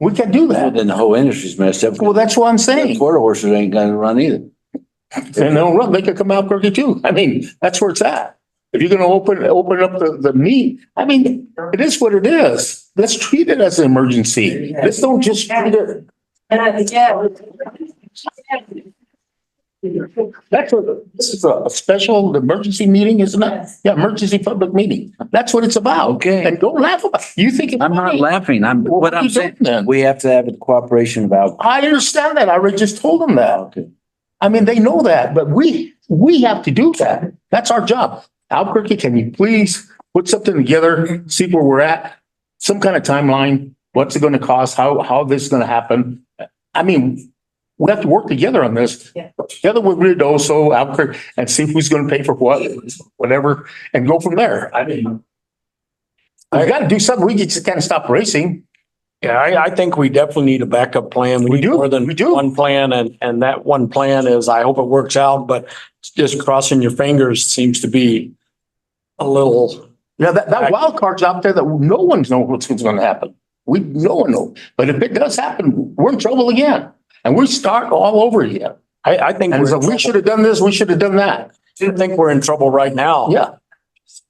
We can't do that.
Then the whole industry's messed up.
Well, that's what I'm saying.
Quarter horses ain't gonna run either.
And they'll run, they could come out Albuquerque too. I mean, that's where it's at. If you're gonna open up the meat, I mean, it is what it is. Let's treat it as an emergency. Let's don't just treat it. This is a special emergency meeting, isn't it? Yeah, emergency public meeting. That's what it's about.
Okay.
And don't laugh about it. You think it's
I'm not
funny.
laughing.
Well,
What
are
I'm
you
saying,
doing then?
we have to have the cooperation of Albuquerque.
I understand that. I already just told them that.
Okay.
I mean, they know that, but we have to do that. That's our job. Albuquerque, can you please put something together, see where we're at? Some kind of timeline, what's it gonna cost, how this is gonna happen? I mean, we have to work together on this.
Yeah.
Together with Ruidoso, Albuquerque, and see who's gonna pay for what, whatever, and go from there. I mean, I gotta do something. We just can't stop racing.
Yeah, I think we definitely need a backup plan.
We
need
do,
More than
we do.
one plan, and that one plan is, I hope it works out, but just crossing your fingers seems to be a little
Yeah, that wild card's out there that no one knows what's going to happen. No one knows. But if it does happen, we're in trouble again. And we start all over again.
I think
And so we should have done this, we should have done that.
I think we're in trouble right now.
Yeah.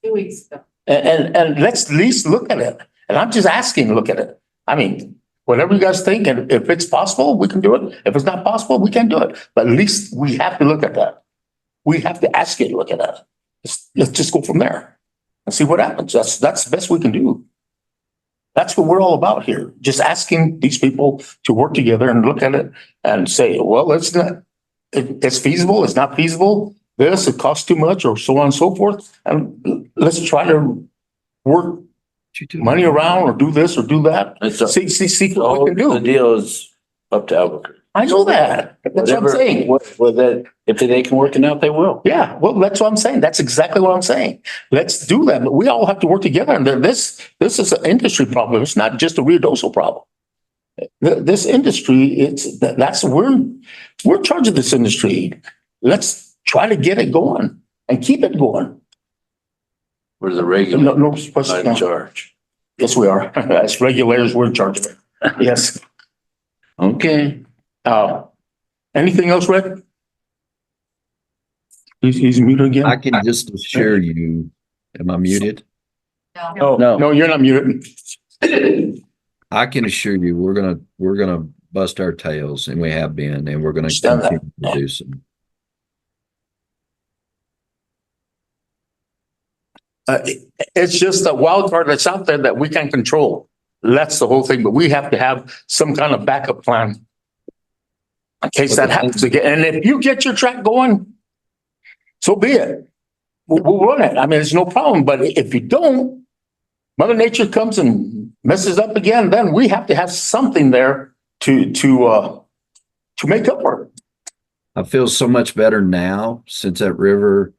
2 weeks ago.
And let's at least look at it. And I'm just asking, look at it. I mean, whatever you guys think, and if it's possible, we can do it. If it's not possible, we can't do it. But at least we have to look at that. We have to ask you to look at that. Let's just go from there and see what happens. That's the best we can do. That's what we're all about here. Just asking these people to work together and look at it and say, well, it's feasible, it's not feasible. It costs too much, or so on and so forth. And let's try to work money around or do this or do that. See what we can
The
do.
deal is up to Albuquerque.
I know that. That's what I'm saying.
If they can work it out, they will.
Yeah, well, that's what I'm saying. That's exactly what I'm saying. Let's do that. But we all have to work together. And this is an industry problem. It's not just a Rio Doso problem. This industry, we're in charge of this industry. Let's try to get it going and keep it going.
We're the regular,
No
not
question.
in charge.
Yes, we are. As regulators, we're in charge of it. Yes.
Okay.
Anything else, Rick? He's muted again.
I can just assure you, am I muted?
No, no, you're not muted.
I can assure you, we're gonna bust our tails, and we have been, and we're gonna
Understand that.
continue to do so.
It's just a wild card that's out there that we can't control. That's the whole thing, but we have to have some kind of backup plan in case that happens again. And if you get your track going, so be it. We'll run it. I mean, it's no problem, but if you don't, Mother Nature comes and messes up again, then we have to have something there to make up for it.
I feel so much better now since that river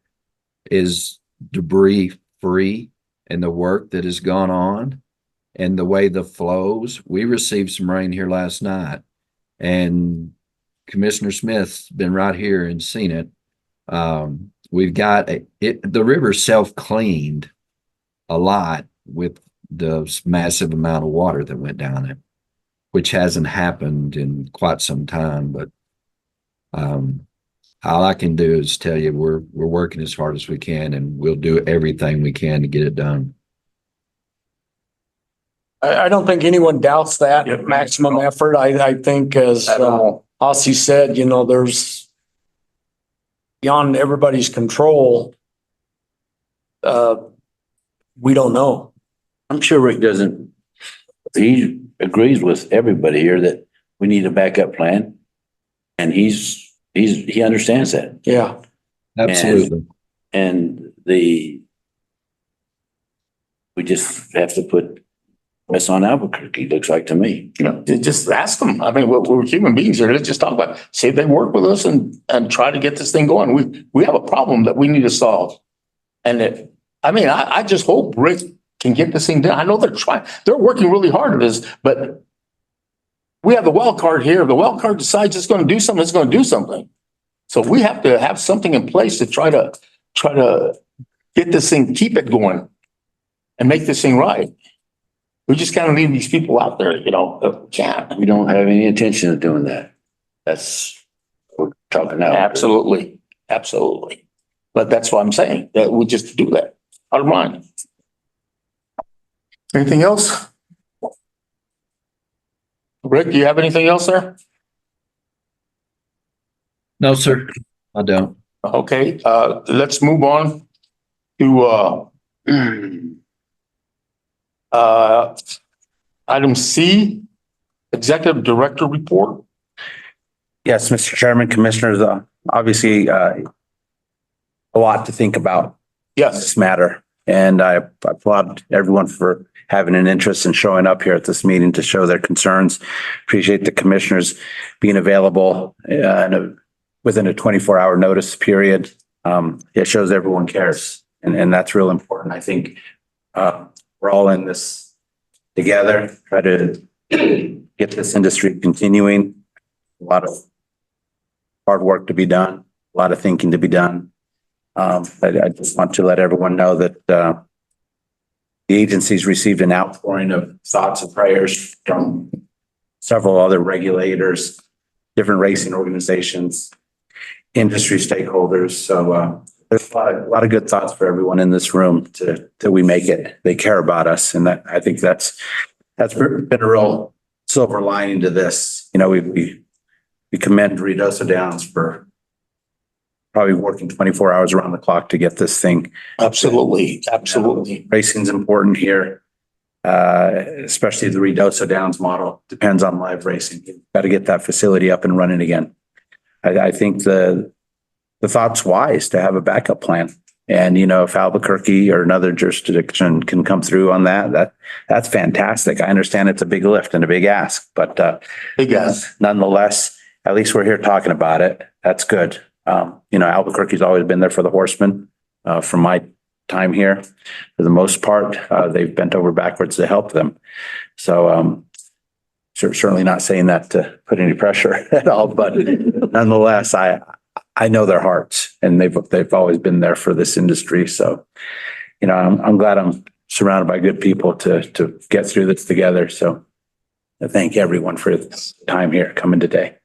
is debris free and the work that has gone on and the way the flows. We received some rain here last night, and Commissioner Smith's been right here and seen it. We've got the river self-cleaned a lot with the massive amount of water that went down it, which hasn't happened in quite some time. But all I can do is tell you we're working as hard as we can, and we'll do everything we can to get it done.
I don't think anyone doubts that
Yep.
maximum effort. I think as
At all.
Hossie said, there's beyond everybody's control. We don't know.
I'm sure Rick he agrees with everybody here that we need a backup plan. And he understands that.
Yeah.
Absolutely.
And we just have to put mess on Albuquerque, looks like to me.
Just ask them. I mean, we're human beings here. Let's just talk about it. See if they work with us and try to get this thing going. We have a problem that we need to solve. And I just hope Rick can get this thing done. I know they're trying, they're working really hard at this, but we have the wild card here. If the wild card decides it's going to do something, it's going to do something. So we have to have something in place to try to get this thing, keep it going and make this thing right. We just kind of leave these people out there, can't.
We don't have any intention of doing that. That's what we're talking now.
Absolutely. Absolutely. But that's what I'm saying, that we just do that. I don't mind. Anything else? Rick, do you have anything else there?
No, sir, I don't.
Okay, let's move on to item C, Executive Director Report.
Yes, Mr. Chairman, Commissioners, obviously, a lot to think about
Yes,
this matter. And I applaud everyone for having an interest in showing up here at this meeting to show their concerns. Appreciate the commissioners being available within a 24-hour notice period. It shows everyone cares, and that's real important. I think we're all in this together, try to get this industry continuing. A lot of hard work to be done, a lot of thinking to be done. I just want to let everyone know that The agency's received an outpouring of thoughts and prayers from several other regulators, different racing organizations, industry stakeholders. So there's a lot of good thoughts for everyone in this room till we make it. They care about us. And I think that's been a real silver lining to this. You know, we commend Ruidoso Downs for probably working 24 hours around the clock to get this thing.
Absolutely, absolutely.
Racing's important here, especially the Ruidoso Downs model. Depends on live racing. You've got to get that facility up and running again. I think the thought's wise to have a backup plan. And, you know, if Albuquerque or another jurisdiction can come through on that's fantastic. I understand it's a big lift and a big ask, but
Big ask.
nonetheless, at least we're here talking about it. That's good. You know, Albuquerque's always been there for the horsemen. From my time here, for the most part, they've bent over backwards to help them. So, certainly not saying that to put any pressure at all, but nonetheless, I know their hearts and they've always been there for this industry. So, you know, I'm glad I'm surrounded by good people to get through this together. So I thank everyone for the time here coming today.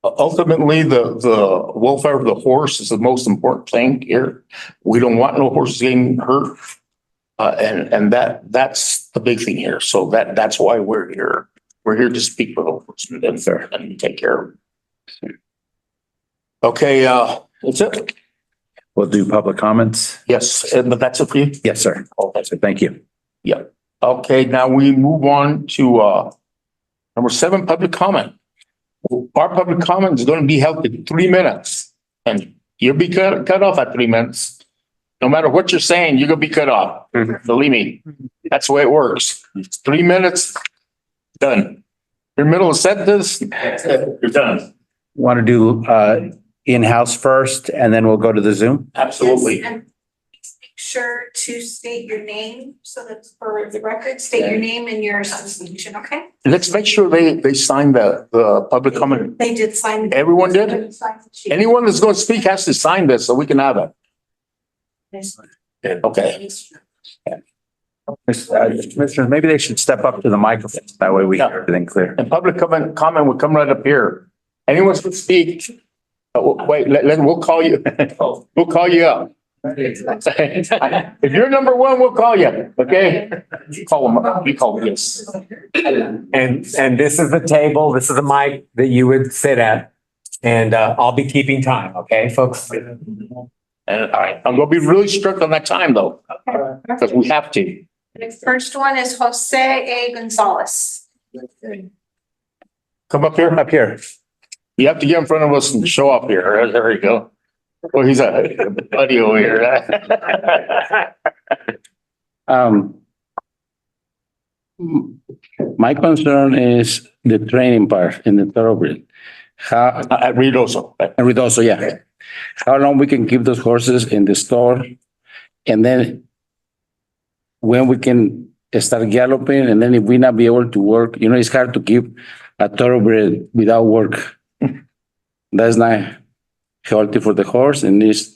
Ultimately, the welfare of the horse is the most important thing here. We don't want no horses getting hurt. And that's the big thing here. So that's why we're here. We're here to speak for the horsemen and take care of them. Okay, that's it.
We'll do public comments.
Yes, but that's it for you?
Yes, sir.
Okay.
So thank you.
Yeah. Okay, now we move on to number 7, public comment. Our public comment is going to be held in 3 minutes, and you'll be cut off at 3 minutes. No matter what you're saying, you're gonna be cut off. Believe me, that's the way it works. It's 3 minutes, done. You're in the middle of a sentence, you're done.
Want to do in-house first and then we'll go to the Zoom?
Absolutely.
Yes, and make sure to state your name, so that for the record, state your name and your association, okay?
Let's make sure they sign the public comment.
They did sign.
Everyone did? Anyone that's going to speak has to sign this so we can have it. Okay.
Commissioners, maybe they should step up to the microphone. That way we hear everything clear.
And public comment will come right up here. Anyone can speak. Wait, we'll call you. We'll call you up. If you're number 1, we'll call you, okay? Call them up. We call this.
And this is the table, this is the mic that you would sit at. And I'll be keeping time, okay, folks?
And all right, I'm gonna be really strict on that time though, because we have to.
The first one is Jose A. Gonzalez.
Come up here.
Up here.
You have to get in front of us and show up here. There you go. Oh, he's a buddy over here.
My concern is the training part in the thoroughbred. How,
At Ruidoso.
Ruidoso, yeah. How long we can keep those horses in the store? And then when we can start galloping, and then if we not be able to work, you know, it's hard to keep a thoroughbred without work. That's not healthy for the horse, and it's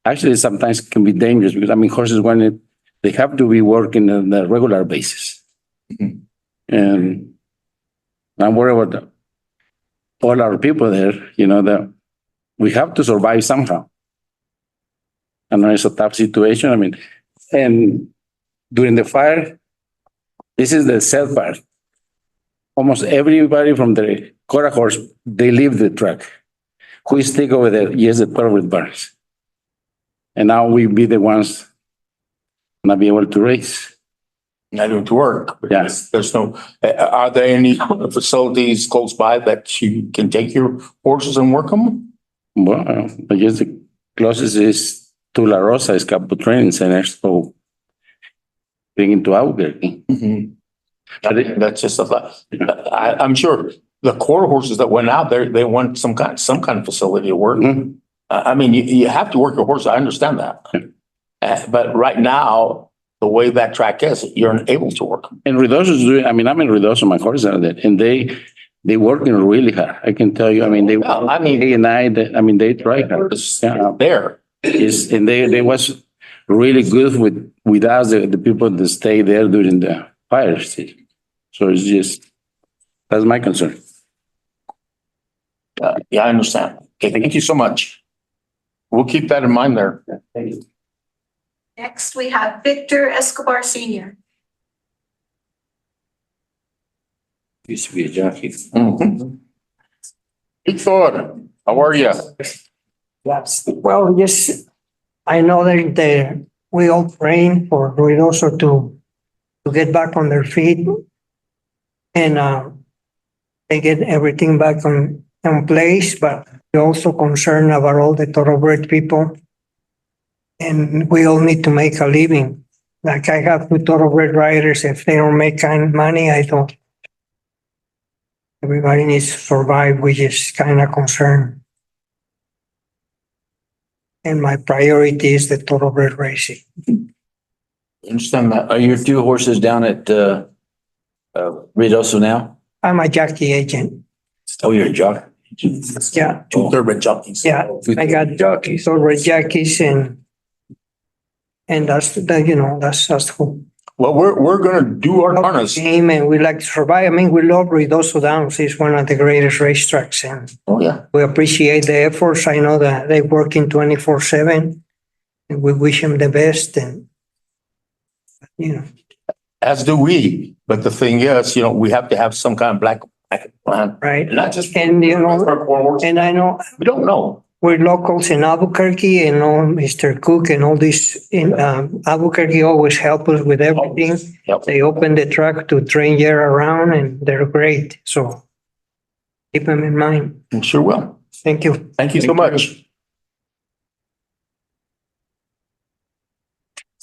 actually sometimes can be dangerous because I mean horses when they have to be working on a regular basis. And I'm worried about all our people there, you know, that we have to survive somehow. I know it's a tough situation. I mean, and during the fire, this is the sad part. Almost everybody from the Cora horse, they leave the track. Who is take over there? Yes, the thoroughbred barns. And now we be the ones not be able to race.
Not able to work.
Yeah.
There's no, are there any facilities close by that you can take your horses and work them?
Well, I guess the closest is to La Rosa, is Capo Training Center, so bring into Albuquerque.
That's just a thought. I'm sure the core horses that went out there, they want some kind of facility to work. I mean, you have to work your horse. I understand that. But right now, the way that track is, you're unable to work.
And Ruidoso's doing, I mean, I'm in Ruidoso, my horses are there, and they working really hard. I can tell you, I mean, day and night, I mean, they try hard.
It's
Yeah.
there.
Is, and they was really good with us, the people that stay there during the fire season. So it's just, that's my concern.
Yeah, I understand. Okay, thank you so much. We'll keep that in mind there.
Thank you.
Next, we have Victor Escobar Senior.
Used to be a jockey.
Victor, how are you?
Well, yes, I know that we all praying for Ruidoso to get back on their feet and they get everything back on place, but we're also concerned about all the thoroughbred people. And we all need to make a living. Like I have 2 thoroughbred riders. If they don't make kind of money, I don't. Everybody needs to survive, which is kind of concerned. And my priority is the thoroughbred racing.
Understand that. Are your 2 horses down at, Ruidoso now?
I'm a jockey agent.
Oh, you're a jockey?
Yeah,
2 thoroughbred jockeys.
yeah. I got jockeys, thoroughbred jockeys and that's that's who.
Well, we're gonna do our harness.
Game and we like to survive. I mean, we love Ruidoso Downs. It's one of the greatest racetracks and
Oh, yeah.
we appreciate the efforts. I know that they work in 24/7 and we wish them the best and,
As do we. But the thing is, we have to have some kind of black plan.
right.
And not just.
And, and I know
We don't know.
we're locals in Albuquerque and all Mr. Cook and all this in Albuquerque always help us with everything.
Yep.
They open the track to train year around and they're great. So keep them in mind.
I'm sure will.
Thank you.
Thank you so much.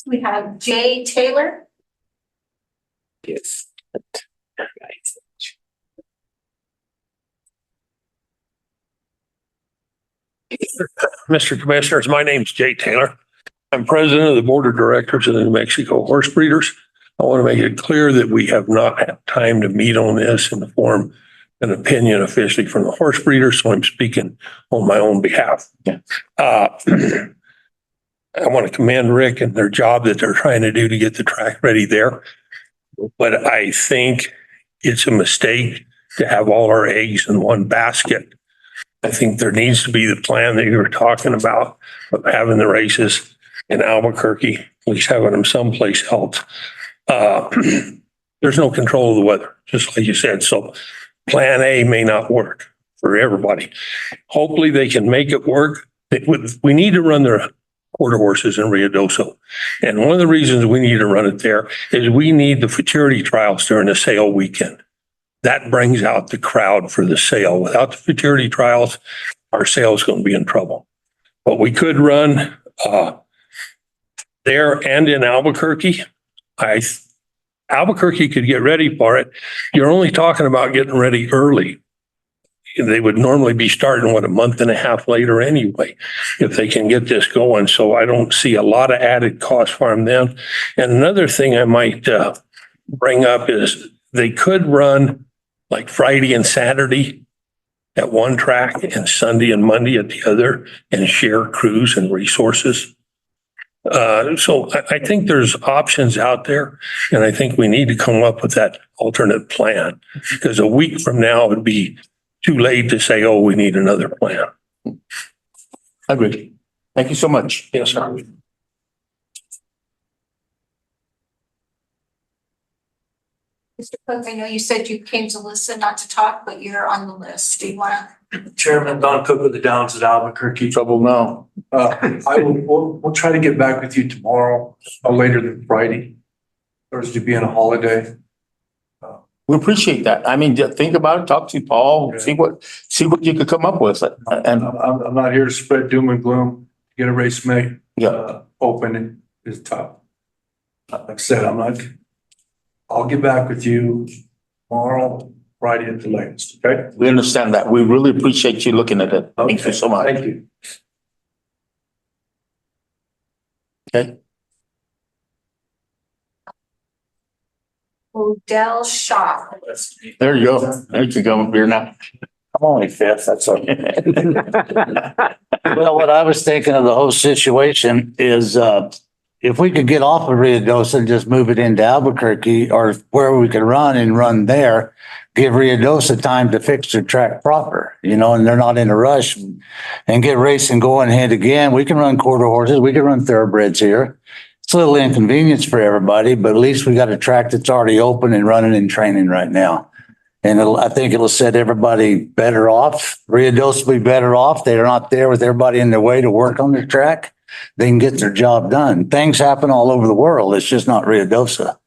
We have Jay Taylor.
Yes.
Mr. Commissioners, my name's Jay Taylor. I'm president of the board of directors of the New Mexico Horse Breeders. I want to make it clear that we have not had time to meet on this and form an opinion officially from the horse breeders, so I'm speaking on my own behalf.
Yeah.
I want to commend Rick and their job that they're trying to do to get the track ready there. But I think it's a mistake to have all our eggs in one basket. I think there needs to be the plan that you were talking about of having the races in Albuquerque, at least having them someplace else. There's no control of the weather, just like you said. So plan A may not work for everybody. Hopefully they can make it work. We need to run their quarter horses in Ruidoso. And one of the reasons we need to run it there is we need the futurity trials during the sale weekend. That brings out the crowd for the sale. Without the futurity trials, our sale is going to be in trouble. But we could run there and in Albuquerque. Albuquerque could get ready for it. You're only talking about getting ready early. They would normally be starting, a month and a half later anyway, if they can get this going. So I don't see a lot of added cost for them then. And another thing I might bring up is they could run like Friday and Saturday at one track and Sunday and Monday at the other and share crews and resources. So I think there's options out there, and I think we need to come up with that alternate plan, because a week from now would be too late to say, oh, we need another plan.
Agreed. Thank you so much.
Yes, sir.
Mr. Cook, I know you said you came to listen, not to talk, but you're on the list. Do you want to?
Chairman Don Cook with the Downs at Albuquerque.
Trouble now.
We'll try to get back with you tomorrow, or later than Friday. Thursday being a holiday.
We appreciate that. I mean, think about it, talk to Paul, see what you could come up with. And
I'm not here to spread doom and gloom. Get a race made.
Yeah.
Open is tough. Like I said, I'll get back with you tomorrow, Friday at the latest, okay?
we understand that. We really appreciate you looking at it. Thank you so much.
Thank you.
Okay.
Odell Shaw.
There you go. There you go up here now.
I'm only fifth, that's okay. Well, what I was thinking of the whole situation is,
if we could get off of Ruidoso and just move it into Albuquerque or where we could run and run there, give Ruidoso time to fix their track proper, you know, and they're not in a rush and get racing going ahead again. We can run quarter horses. We can run thoroughbreds here. It's a little inconvenience for everybody, but at least we got a track that's already open and running and training right now. And I think it'll set everybody better off. Ruidoso will be better off. They're not there with everybody in their way to work on their track. They can get their job done. Things happen all over the world. It's just not Ruidoso.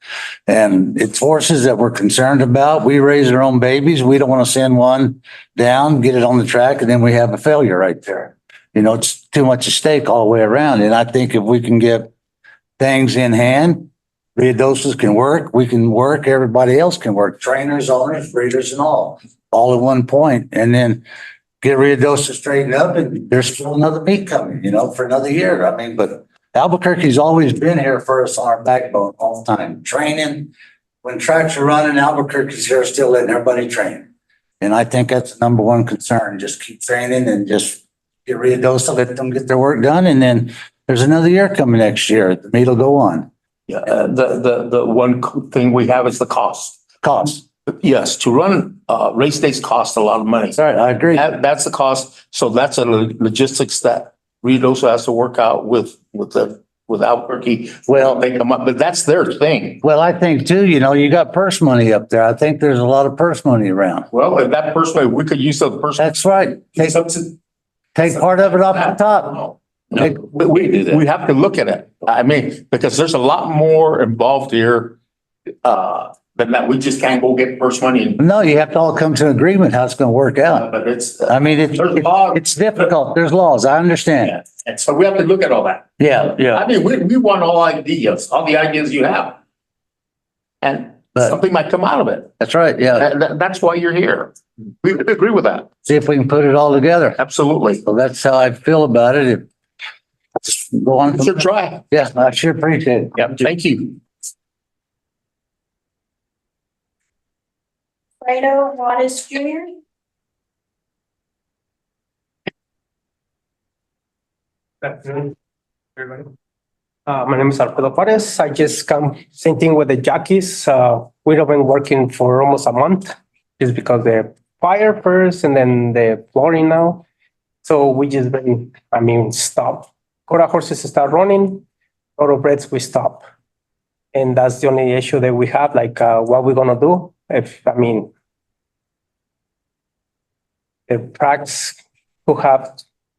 And it's horses that we're concerned about. We raise our own babies. We don't want to send one down, get it on the track, and then we have a failure right there. You know, it's too much at stake all the way around. And I think if we can get things in hand, Ruidosos can work, we can work, everybody else can work, trainers, owners, breeders and all at one point. And then get Ruidoso straightened up and there's still another meet coming, you know, for another year. I mean, but Albuquerque's always been here for us on our backbone all the time. Training, when tracks are running, Albuquerque's here still letting everybody train. And I think that's the number one concern. Just keep training and just get Ruidoso, let them get their work done. And then there's another year coming next year. The meet will go on.
Yeah, the one thing we have is the cost.
Cost.
Yes, to run, race days cost a lot of money.
Sorry, I agree.
That's the cost. So that's a logistics that Ruidoso has to work out with Albuquerque.
Well,
they come up, but that's their thing.
Well, I think too, you know, you got purse money up there. I think there's a lot of purse money around.
Well, if that person, we could use the person.
That's right. Take part of it off the top.
No, but we have to look at it. I mean, because there's a lot more involved here, than that. We just can't go get first money.
No, you have to all come to an agreement how it's going to work out.
But it's,
I mean, it's difficult. There's laws. I understand.
yeah. And so we have to look at all that.
Yeah, yeah.
I mean, we want all the ideas you have. And something might come out of it.
That's right. Yeah.
That's why you're here. We agree with that.
See if we can put it all together.
Absolutely.
So that's how I feel about it. Just go on.
Sure try.
Yeah, I sure appreciate it.
Yeah, thank you.
Fredo Juarez Jr.
Good afternoon, everybody. My name is Alfredo Juarez. I just come, same thing with the jockeys. We've been working for almost a month just because the fire first and then the flooring now. So we just been, stop. Quarter horses start running, thoroughbreds we stop. And that's the only issue that we have, like what we're gonna do. The tracks who have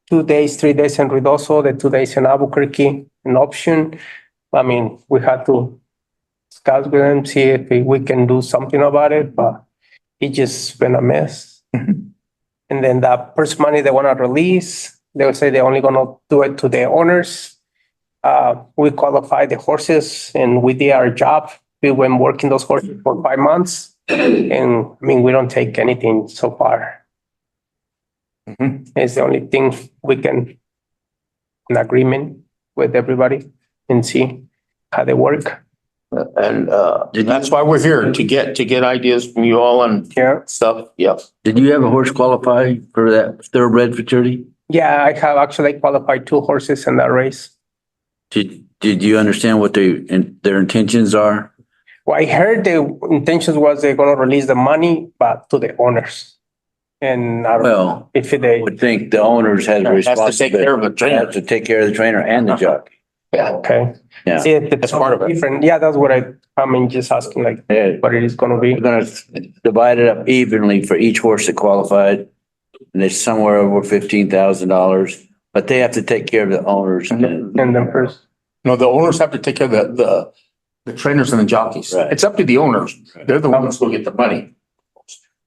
2 days, 3 days in Ruidoso, the 2 days in Albuquerque, an option. We had to discuss with them, see if we can do something about it, but it just been a mess. And then the first money they want to release, they will say they're only going to do it to the owners. We qualify the horses and we did our job. We went working those horses for 5 months. And we don't take anything so far. It's the only thing we can, an agreement with everybody and see how they work.
And that's why we're here, to get ideas from you all and stuff. Yeah.
Did you have a horse qualify for that thoroughbred fraternity?
Yeah, I have actually qualified 2 horses in that race.
Did you understand what their intentions are?
Well, I heard the intentions was they're going to release the money, but to the owners. And I don't know if they
would think the owners have the responsibility.
Has to take care of the trainer.
Have to take care of the trainer and the jockey.
Yeah. Okay.
Yeah.
See, that's part of it. Different. Yeah, that's what just asking what it is going to be.
We're going to divide it up evenly for each horse that qualified. And it's somewhere over $15,000, but they have to take care of the owners.
And then first.
No, the owners have to take care of the trainers and the jockeys.
Right.
It's up to the owners. They're the ones who get the money.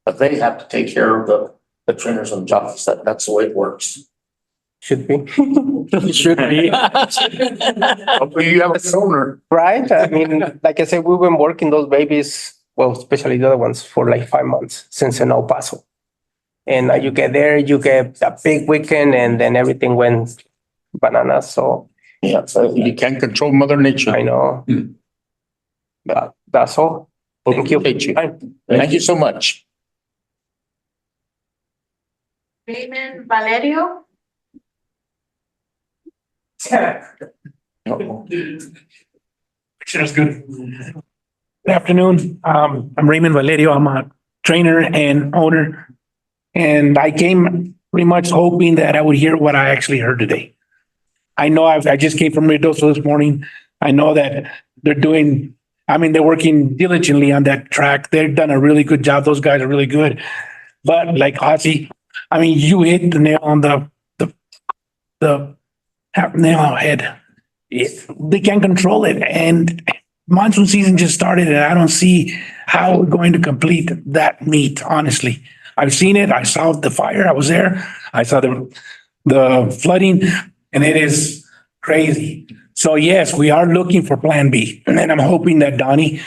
But they have to take care of the trainers and jockeys. That's the way it works.
Should be.
It should be. Hopefully you have an owner.
Right? Like I said, we've been working those babies, well, especially the other ones, for like 5 months since in El Paso. And you get there, you get a big weekend, and then everything went bananas. So
yeah, so you can't control Mother Nature.
I know. But that's all. Thank you.
Thank you so much.
Raymond Valerio.
That's good. Good afternoon. I'm Raymond Valerio. I'm a trainer and owner. And I came pretty much hoping that I would hear what I actually heard today. I know I just came from Reynosa this morning. I know that they're they're working diligently on that track. They've done a really good job. Those guys are really good. But like Hossie, you hit the nail on the nail on the head. They can't control it. And monsoon season just started and I don't see how we're going to complete that meet, honestly. I've seen it. I saw the fire. I was there. I saw the flooding and it is crazy. So yes, we are looking for Plan B. And I'm hoping that Donnie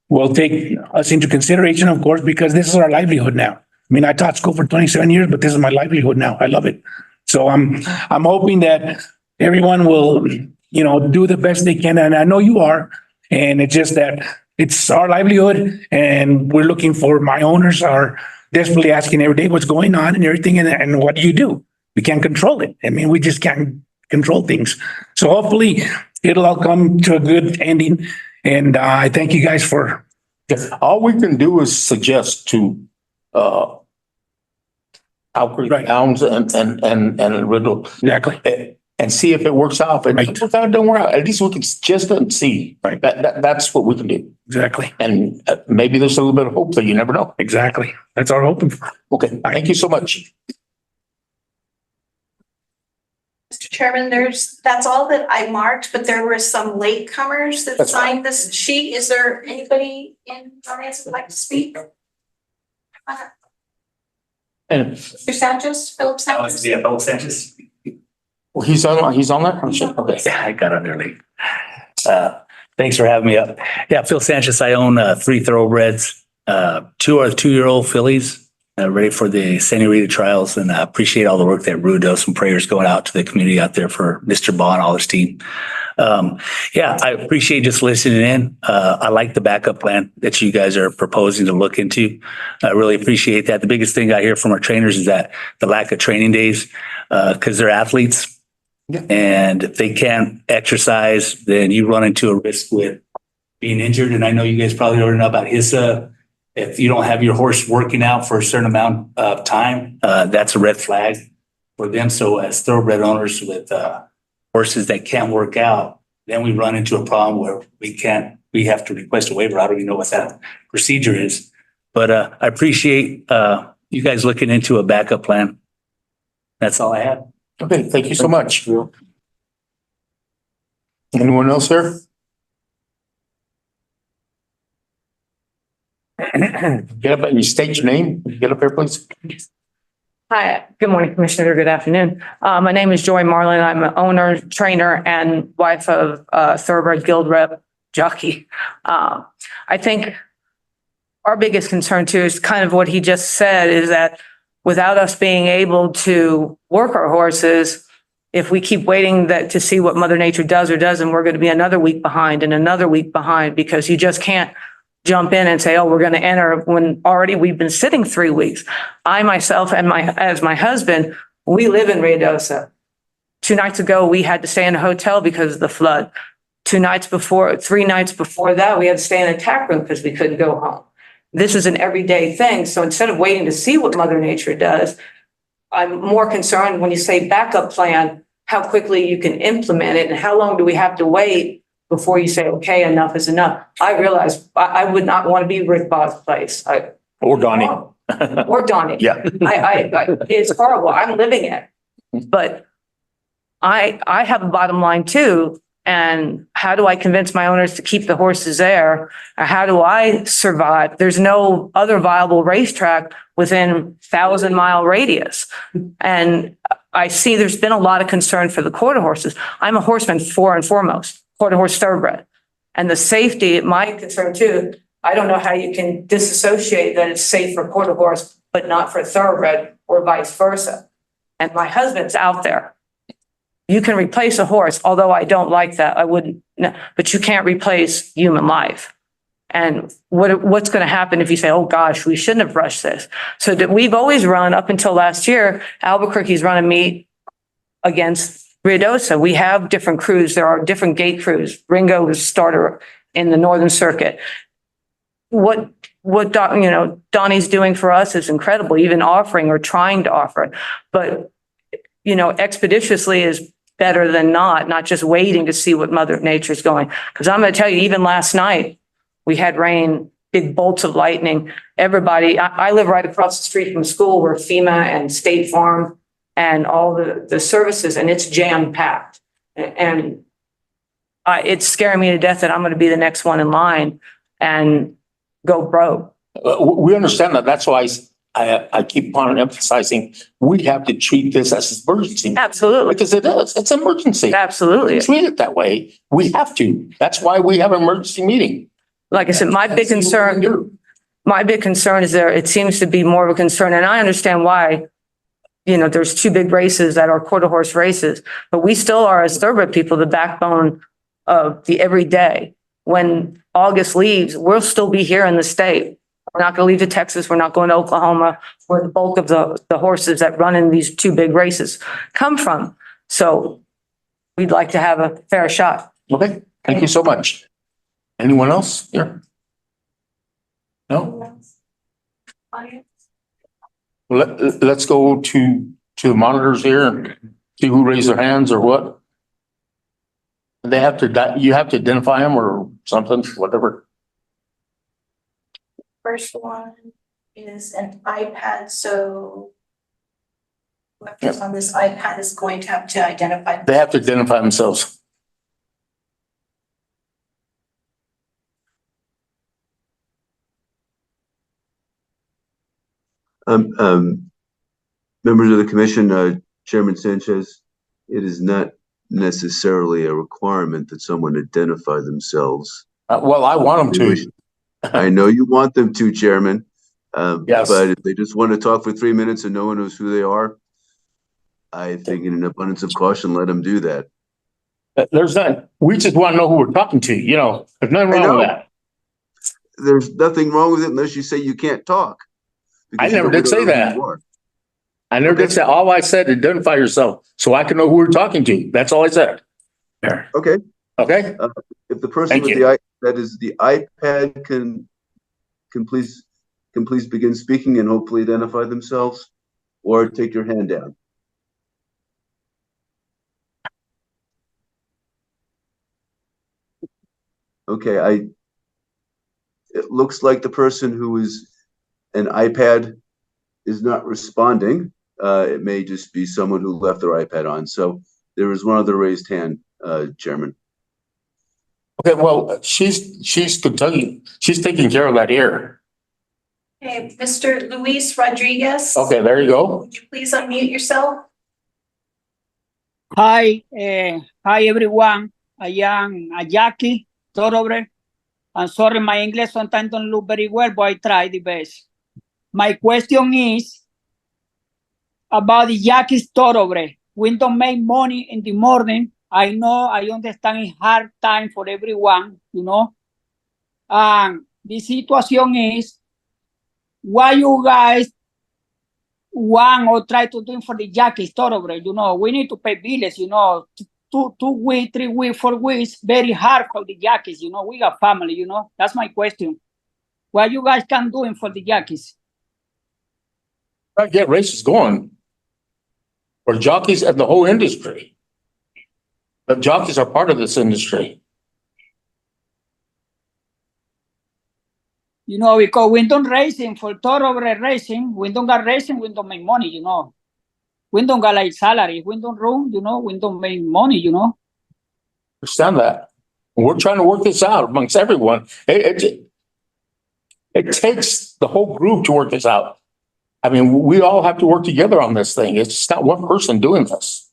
will take us into consideration, of course, because this is our livelihood now. I taught school for 27 years, but this is my livelihood now. I love it. So I'm hoping that everyone will, do the best they can. And I know you are. And it's just that it's our livelihood and we're looking for, my owners are desperately asking every day what's going on and everything. And what do? We can't control it. We just can't control things. So hopefully it'll all come to a good ending. And I thank you guys for.
All we can do is suggest to Albuquerque Downs and Riddle.
Exactly.
And see if it works out. If it don't work out, at least we can suggest it and see.
Right.
That's what we can do.
Exactly.
And maybe there's a little bit of hope there. You never know.
Exactly. That's all we're hoping for.
Okay. Thank you so much.
Mr. Chairman, that's all that I marked, but there were some latecomers that signed this sheet. Is there anybody in the audience that would like to speak?
And
Mr. Sanchez, Philip Sanchez?
Yeah, Philip Sanchez.
well, he's on that? Okay.
Yeah, I got on there late. Thanks for having me up. Yeah, Phil Sanchez, I own 3 thoroughbreds, 2 are 2-year-old fillies, ready for the Senorita trials, and I appreciate all the work that Rue does. Some prayers going out to the community out there for Mr. Baugh and all his team. Yeah, I appreciate just listening in. I like the backup plan that you guys are proposing to look into. I really appreciate that. The biggest thing I hear from our trainers is that the lack of training days, because they're athletes.
Yeah.
And if they can't exercise, then you run into a risk with being injured. And I know you guys probably already know about HISA. If you don't have your horse working out for a certain amount of time, that's a red flag for them. So as thoroughbred owners with horses that can't work out, then we run into a problem where we have to request a waiver. I don't even know what that procedure is. But I appreciate you guys looking into a backup plan. That's all I have.
Okay. Thank you so much. Anyone else here? Get up and you state your name. Get up here, please.
Hi, good morning, Commissioner. Good afternoon. My name is Joy Marlin. I'm an owner, trainer, and wife of Thoroughbred Guild rep jockey. I think our biggest concern too is kind of what he just said, is that without us being able to work our horses, if we keep waiting to see what Mother Nature does or doesn't, we're going to be another week behind and another week behind, because you just can't jump in and say, oh, we're going to enter when already we've been sitting 3 weeks. I myself and my husband, we live in Ruidoso. 2 nights ago, we had to stay in a hotel because of the flood. 3 nights before that, we had to stay in a tack room because we couldn't go home. This is an everyday thing. So instead of waiting to see what Mother Nature does, I'm more concerned when you say backup plan, how quickly you can implement it and how long do we have to wait before you say, okay, enough is enough. I realize I would not want to be Rick Baugh's place.
Or Donnie.
Or Donnie.
Yeah.
It's horrible. I'm living it. But I have a bottom line too. And how do I convince my owners to keep the horses there? Or how do I survive? There's no other viable racetrack within 1,000-mile radius. And I see there's been a lot of concern for the quarter horses. I'm a horseman foremost, quarter horse thoroughbred. And the safety, my concern too, I don't know how you can disassociate that it's safe for quarter horse, but not for thoroughbred or vice versa. And my husband's out there. You can replace a horse, although I don't like that. I wouldn't, but you can't replace human life. And what's going to happen if you say, oh gosh, we shouldn't have rushed this? So that we've always run up until last year, Albuquerque's run a meet against Ruidoso, we have different crews. There are different gate crews. Ringo is starter in the Northern Circuit. What Donnie's doing for us is incredible, even offering or trying to offer it. But, expeditiously is better than not just waiting to see what Mother Nature's going. Because I'm going to tell you, even last night, we had rain, big bolts of lightning. Everybody, I live right across the street from the school where FEMA and State Farm and all the services, and it's jam packed. And it's scaring me to death that I'm going to be the next one in line and go broke.
We understand that. That's why I keep on emphasizing, we have to treat this as an emergency.
Absolutely.
Because it is, it's an emergency.
Absolutely.
Treat it that way. We have to. That's why we have an emergency meeting.
Like I said, my big concern is it seems to be more of a concern, and I understand why. There's two big races that are quarter horse races, but we still are, as thoroughbred people, the backbone of the everyday. When August leaves, we'll still be here in the state. We're not going to leave to Texas. We're not going to Oklahoma, where the bulk of the horses that run in these two big races come from. So we'd like to have a fair shot.
Okay, thank you so much. Anyone else here? No? Let's go to the monitors here and see who raised their hands or what. They have to, you have to identify them or something, whatever.
First one is an iPad, so whoever's on this iPad is going to have to identify.
They have to identify themselves.
Members of the commission, Chairman Sanchez, it is not necessarily a requirement that someone identify themselves.
Well, I want them to.
I know you want them to, Chairman.
Yes.
But if they just want to talk for 3 minutes and no one knows who they are, I think in an abundance of caution, let them do that.
There's none. We just want to know who we're talking to. There's nothing wrong with that.
There's nothing wrong with it unless you say you can't talk.
I never did say that. I never did say. All I said, identify yourself so I can know who we're talking to. That's all I said. There.
Okay.
Okay.
If the person with the iPad can please begin speaking and hopefully identify themselves, or take your hand down. Okay, it looks like the person who is an iPad is not responding. It may just be someone who left their iPad on. So there is one other raised hand, Chairman.
Okay, well, she's Kentucky. She's taking care of that here.
Okay, Mr. Luis Rodriguez.
Okay, there you go.
Would you please unmute yourself?
Hi, hi everyone. I am Jackie Thoroughbred. I'm sorry, my English sometimes don't look very well, but I try the best. My question is about the Jackie's Thoroughbred. We don't make money in the morning. I know, I understand it's hard time for everyone, And the situation is, why you guys want or try to do for the Jackie's Thoroughbred? We need to pay bills, 2 weeks, 3 weeks, 4 weeks, very hard for the Jackies, we got family, That's my question. What you guys can do for the Jackies?
Try to get races going for jockeys and the whole industry. The jockeys are part of this industry.
Because we don't racing for thoroughbred racing, we don't got racing, we don't make money, We don't got like salary, we don't run, we don't make money,
Understand that. We're trying to work this out amongst everyone. It takes the whole group to work this out. I mean, we all have to work together on this thing. It's just not one person doing this.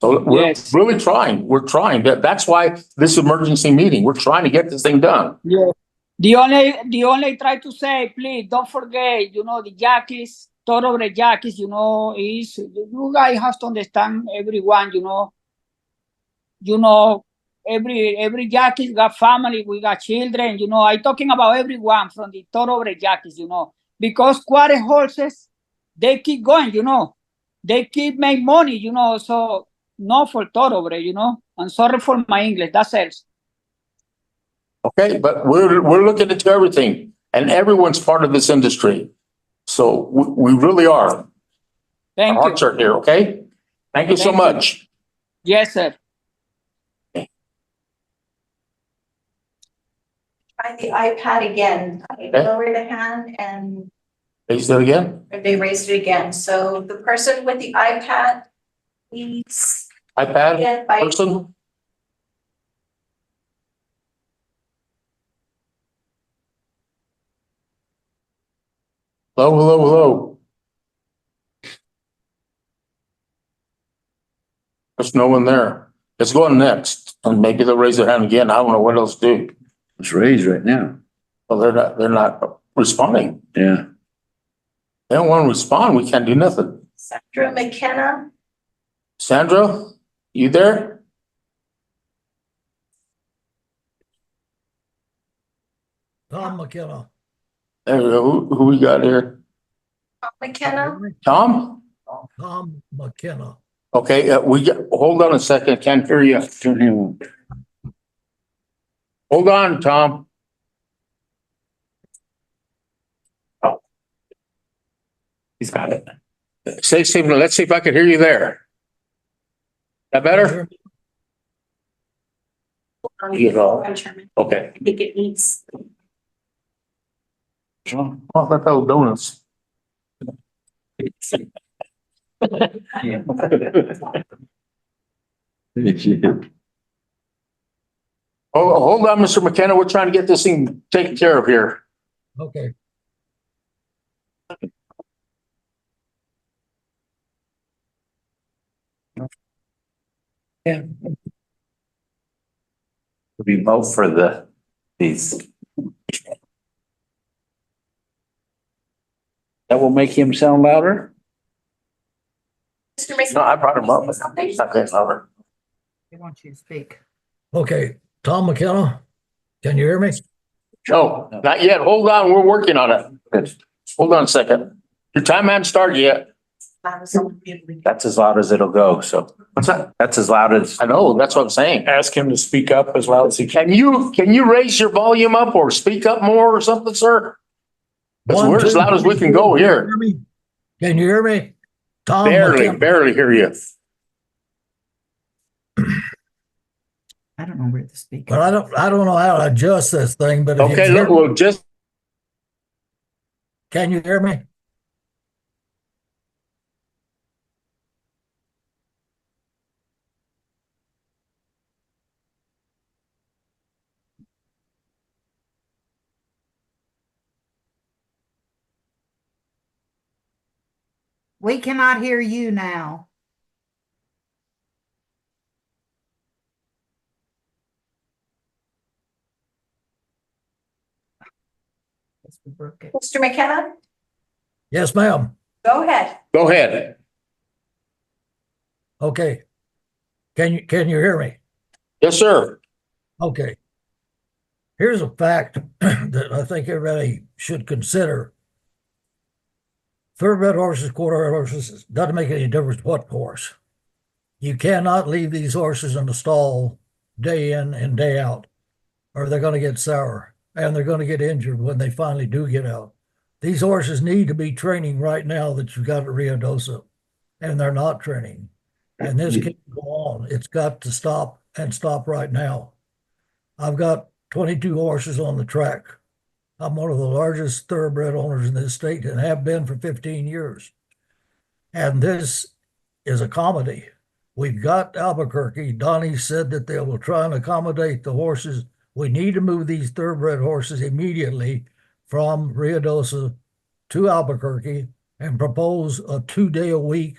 So we're really trying. We're trying. That's why this emergency meeting, we're trying to get this thing done.
Yeah. The only try to say, please don't forget, the jockeys, thoroughbred jockeys, is you guys have to understand everyone, every jockey got family, we got children, I talking about everyone from the thoroughbred jockeys, because quarter horses, they keep going, they keep make money, so not for thoroughbred, you know? I'm sorry for my English, that's it.
Okay, but we're looking into everything and everyone's part of this industry. So we really are. Our
Thank you.
hearts are here, okay? Thank you so
Thank you.
much.
Yes, sir.
Try the iPad again. I
Okay.
lower the hand and
Raise it again.
they raised it again. So the person with the iPad, please.
iPad
Get by.
person. Hello, hello, hello. There's no one there. Let's go on next, and maybe they'll raise their hand again. I don't know what else to do.
It's raised right now.
Well, they're not responding.
Yeah.
They don't want to respond. We can't do nothing.
Sandra McKenna.
Sandra, you there?
Tom McKenna.
There we go. Who we got here?
McKenna.
Tom?
Tom McKenna.
Okay, hold on a second. Can't hear you.
Turn him on.
Hold on, Tom.
He's got it.
Say something. Let's see if I can hear you there. That better? Okay.
I think it needs.
Oh, that those donuts. Hold on, Mr. McKenna. We're trying to get this thing taken care of here.
Okay.
Yeah. We vote for these. That will make him sound louder?
No, I brought him up. He's not getting louder.
They want you to speak.
Okay, Tom McKenna, can you hear me?
No, not yet. Hold on. We're working on it. Hold on a second. Your time hasn't started yet.
That's as loud as it'll go, so.
What's that?
That's as loud as.
I know, that's what I'm saying.
Ask him to speak up as loud as he can.
Can you raise your volume up or speak up more or something, sir? Because we're as loud as we can go here.
Can you hear me? Tom McKenna.
Barely hear you.
I don't know where to speak.
But I don't know how to adjust this thing, but if
Okay,
you
look, well, just.
can you hear me?
We cannot hear you now.
Mr. McKenna,
Yes, ma'am.
go ahead.
Go ahead.
Okay. Can you hear me?
Yes, sir.
Okay. Here's a fact that I think everybody should consider. Thoroughbred horses, quarter horses, doesn't make any difference what horse. You cannot leave these horses in the stall day in and day out, or they're going to get sour and they're going to get injured when they finally do get out. These horses need to be training right now that you've got at Ruidoso, and they're not training. And this can't go on. It's got to stop and stop right now. I've got 22 horses on the track. I'm one of the largest thoroughbred owners in this state and have been for 15 years. And this is a comedy. We've got Albuquerque. Donnie said that they will try and accommodate the horses. We need to move these thoroughbred horses immediately from Ruidoso to Albuquerque and propose a 2-day-a-week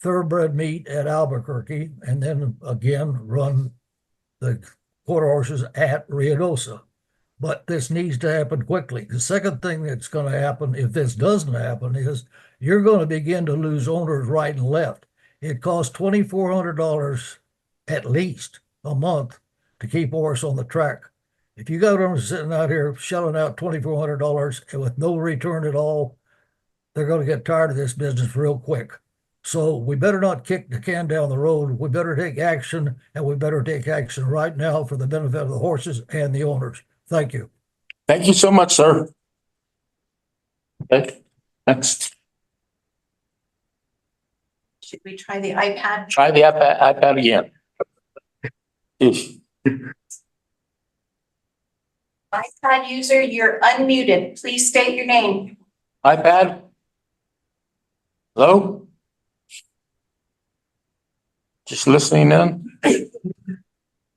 thoroughbred meet at Albuquerque, and then again run the quarter horses at Ruidoso. But this needs to happen quickly. The second thing that's going to happen, if this doesn't happen, is you're going to begin to lose owners right and left. It costs $2,400 at least a month to keep a horse on the track. If you got them sitting out here shelling out $2,400 and with no return at all, they're going to get tired of this business real quick. So we better not kick the can down the road. We better take action, and we better take action right now for the benefit of the horses and the owners. Thank you.
Thank you so much, sir. Okay, next,
Should we try the iPad?
try the iPad again. If,
iPad user, you're unmuted. Please state your name.
iPad? Hello? Just listening in?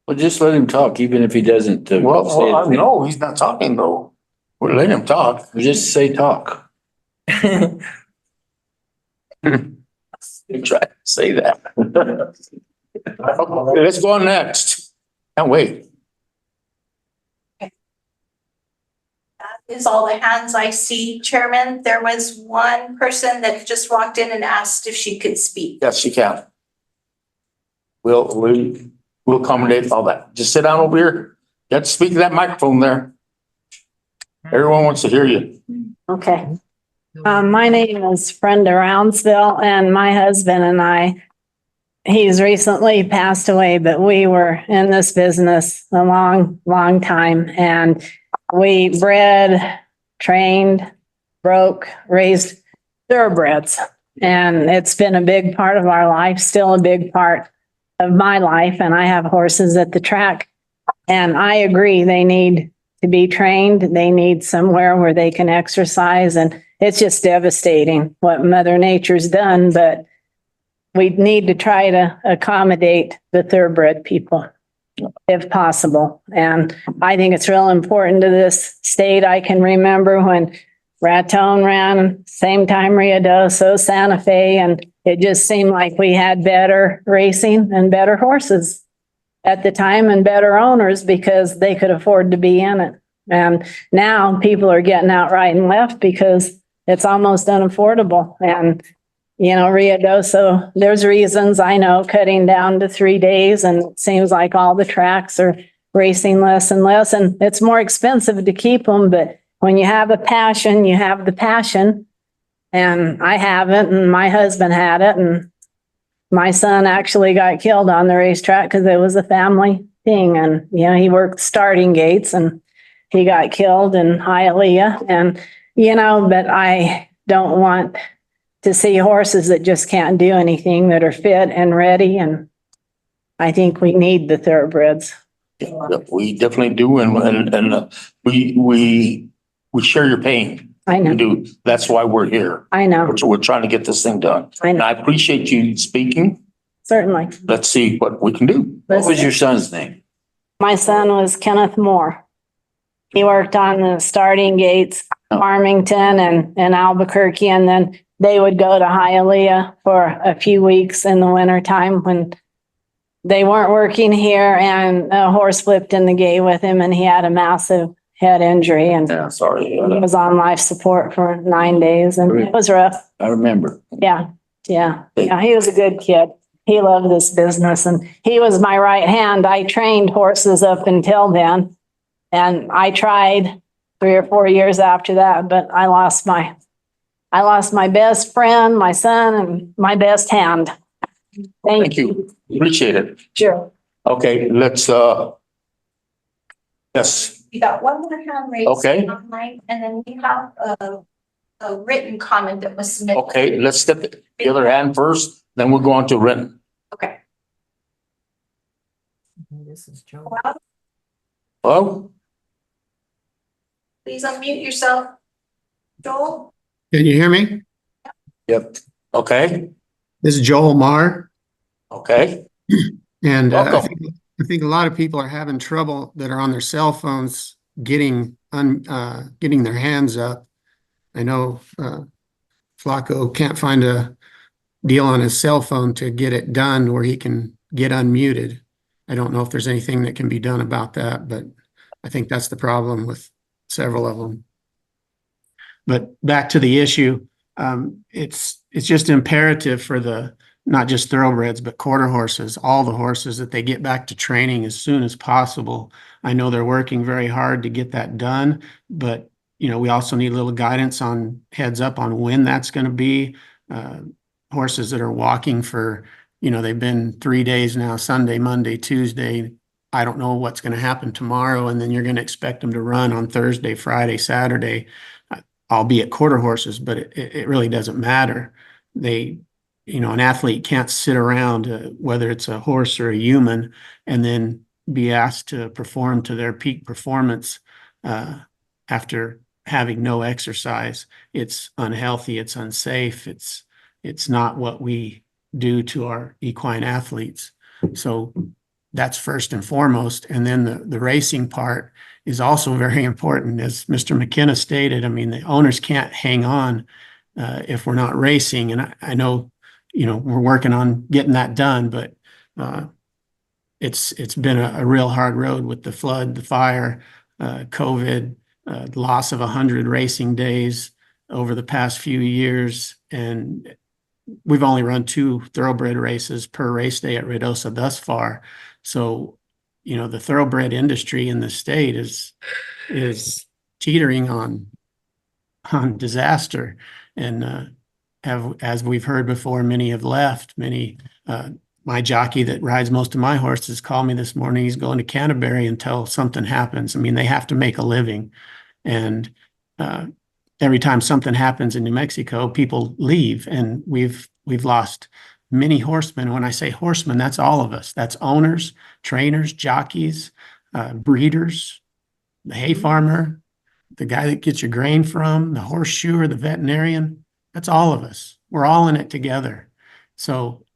Well, just let him talk, even if he doesn't.
Well, I know, he's not talking though. We're letting him talk.
Just say talk.
You try to say that. Okay, let's go on next. Can't wait.
That is all the hands I see, Chairman. There was one person that just walked in and asked if she could speak.
Yes, you can. We'll accommodate all that. Just sit down over here. You have to speak to that microphone there. Everyone wants to hear you.
Okay. My name is Brenda Roundsville, and my husband and I, he's recently passed away, but we were in this business a long, long time. And we bred, trained, broke, raised thoroughbreds. And it's been a big part of our life, still a big part of my life. And I have horses at the track. And I agree, they need to be trained. They need somewhere where they can exercise. And it's just devastating what Mother Nature's done, but we need to try to accommodate the thoroughbred people if possible. And I think it's real important to this state. I can remember when Raton ran, same time Ruidoso, Santa Fe, and it just seemed like we had better racing and better horses at the time and better owners because they could afford to be in it. And now people are getting out right and left because it's almost unaffordable. And, you know, Ruidoso, there's reasons I know cutting down to 3 days, and it seems like all the tracks are racing less and less, and it's more expensive to keep them. But when you have a passion, you have the passion. And I haven't, and my husband had it, and my son actually got killed on the racetrack because it was a family thing. And, you know, he worked starting gates and he got killed in Hialeah. And, you know, but I don't want to see horses that just can't do anything, that are fit and ready. And I think we need the thoroughbreds.
Yeah, we definitely do. And we share your pain.
I know.
We do. That's why we're here.
I know.
We're trying to get this thing done.
I know.
And I appreciate you speaking.
Certainly.
Let's see what we can do.
What was your son's name?
My son was Kenneth Moore. He worked on the starting gates, Farmington and Albuquerque, and then they would go to Hialeah for a few weeks in the wintertime when they weren't working here, and a horse flipped in the gate with him and he had a massive head injury, and
Yeah, sorry.
he was on life support for 9 days, and it was rough.
I remember.
Yeah. He was a good kid. He loved this business, and he was my right hand. I trained horses up until then, and I tried 3 or 4 years after that, but I lost my best friend, my son, and my best hand.
Thank you. Appreciate it.
Sure.
Okay, let's, yes.
We got one more hand raised.
Okay.
Online, and then we have a written comment that was submitted.
Okay, let's get the other hand first, then we'll go on to written.
Okay.
This is Joe.
Hello?
Please unmute yourself. Joel?
Can you hear me?
Yep. Okay,
This is Joel Marr,
okay.
and I
Welcome.
think a lot of people are having trouble that are on their cell phones getting their hands up. I know Flacco can't find a deal on his cell phone to get it done where he can get unmuted. I don't know if there's anything that can be done about that, but I think that's the problem with several of them. But back to the issue, it's just imperative for the, not just thoroughbreds, but quarter horses, all the horses, that they get back to training as soon as possible. I know they're working very hard to get that done, but you know, we also need a little guidance on, heads up on when that's going to be. horses that are walking for, they've been 3 days now, Sunday, Monday, Tuesday. I don't know what's going to happen tomorrow. And then you're going to expect them to run on Thursday, Friday, Saturday, albeit quarter horses, but it really doesn't matter. An athlete can't sit around, whether it's a horse or a human, and then be asked to perform to their peak performance after having no exercise. It's unhealthy, it's unsafe, it's not what we do to our equine athletes. So that's first and foremost. And then the racing part is also very important. As Mr. McKenna stated, I mean, the owners can't hang on if we're not racing. And I know, we're working on getting that done, but it's been a real hard road with the flood, the fire, COVID, the loss of 100 racing days over the past few years. And we've only run 2 thoroughbred races per race day at Ruidoso thus far. So, the thoroughbred industry in the state is teetering on disaster. And as we've heard before, many have left. My jockey that rides most of my horses called me this morning. He's going to Canterbury until something happens. I mean, they have to make a living. And every time something happens in New Mexico, people leave. And we've lost many horsemen. When I say horsemen, that's all of us. That's owners, trainers, jockeys, breeders, the hay farmer, the guy that gets your grain from, the horseshoer, the veterinarian. That's all of us. We're all in it together. So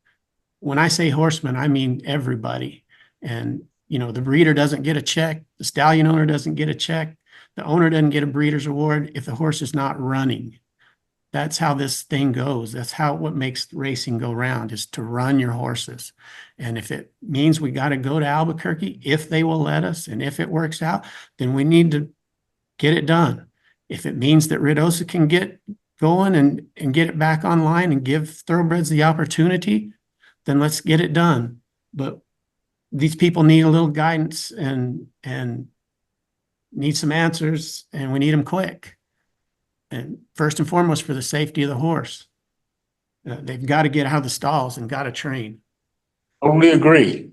when I say horsemen, I mean everybody. And, the breeder doesn't get a check. The stallion owner doesn't get a check. The owner doesn't get a breeder's award if the horse is not running. That's how this thing goes. That's what makes racing go round, is to run your horses. And if it means we got to go to Albuquerque, if they will let us, and if it works out, then we need to get it done. If it means that Ruidoso can get going and get it back online and give thoroughbreds the opportunity, then let's get it done. But these people need a little guidance and need some answers, and we need them quick. And first and foremost, for the safety of the horse. They've got to get out of the stalls and got to train.
Totally agree. Is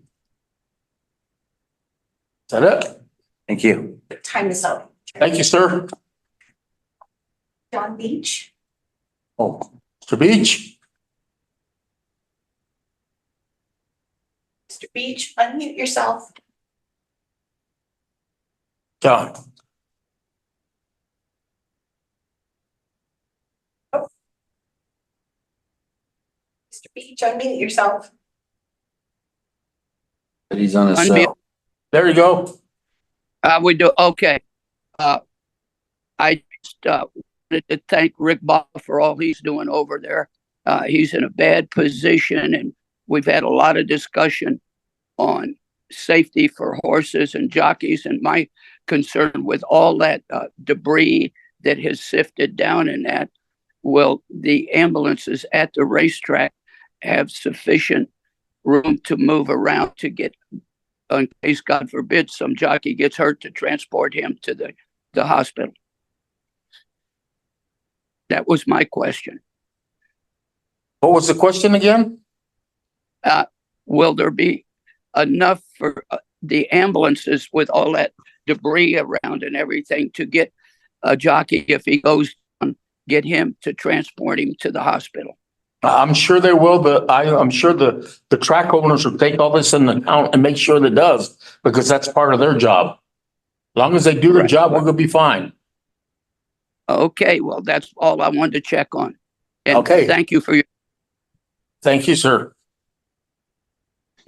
that it?
Thank you.
Time is up.
Thank you, sir.
John Beach.
Oh, Mr. Beach?
Mr. Beach, unmute yourself.
John.
Mr. Beach, unmute yourself.
But he's on a cell.
There you go.
We do, okay. I just wanted to thank Rick Bob for all he's doing over there. He's in a bad position, and we've had a lot of discussion on safety for horses and jockeys, and my concern with all that debris that has sifted down in that, will the ambulances at the racetrack have sufficient room to move around to get, in case God forbid some jockey gets hurt, to transport him to the hospital? That was my question.
What was the question again?
Will there be enough for the ambulances with all that debris around and everything to get a jockey, if he goes down, get him to transport him to the hospital?
I'm sure they will, but I'm sure the track owners will take all this into account and make sure that it does, because that's part of their job. As long as they do their job, we're gonna be fine.
Okay, well, that's all I wanted to check on. And
okay.
Thank you for your.
Thank you, sir.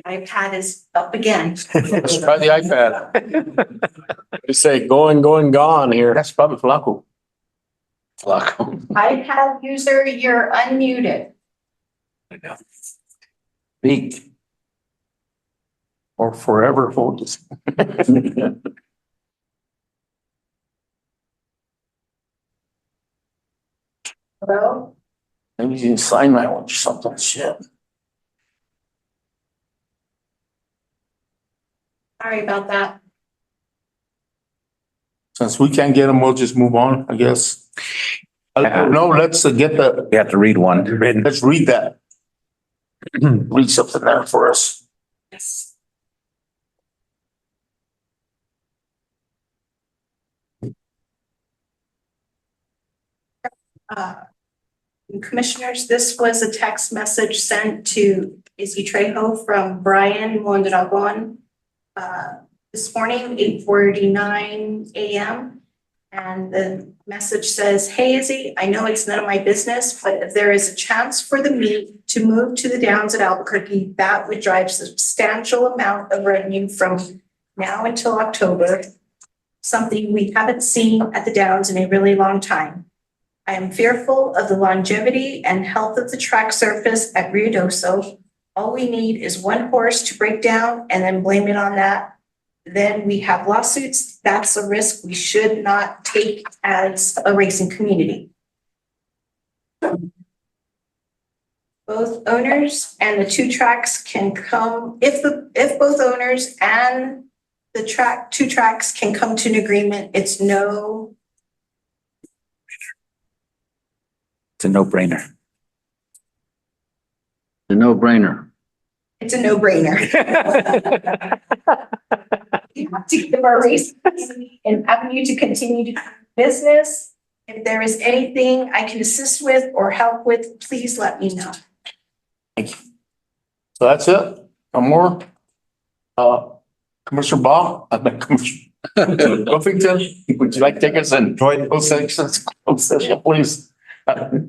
iPad is up again.
Let's try the iPad.
You say going, gone here.
That's probably Flaco.
iPad user, you're unmuted.
Speak.
Or forever hold this.
Hello?
Maybe you can sign that one or something. Shit.
Sorry about that.
Since we can't get them, we'll just move on, I guess. No, let's get the.
We have to read one.
Let's read that. read something there for us.
Yes. Commissioners, this was a text message sent to Izzy Trejo from Brian Mondragon this morning, 8:49 a.m. And the message says, "Hey Izzy, I know it's none of my business, but if there is a chance for the meat to move to the Downs at Albuquerque, that would drive substantial amount of revenue from now until October, something we haven't seen at the Downs in a really long time. I am fearful of the longevity and health of the track surface at Ruidoso. All we need is one horse to break down and then blame it on that. Then we have lawsuits. That's a risk we should not take as a racing community. Both owners and the two tracks can come, if both owners and the two tracks can come to an agreement, it's
It's a no-brainer. The no-brainer.
It's a no-brainer. You have to give our race an avenue to continue to do business. If there is anything I can assist with or help with, please let me know."
So that's it? No more? Commissioner Baugh, Commissioner Buffington, would you like to take us in closed session, please?
I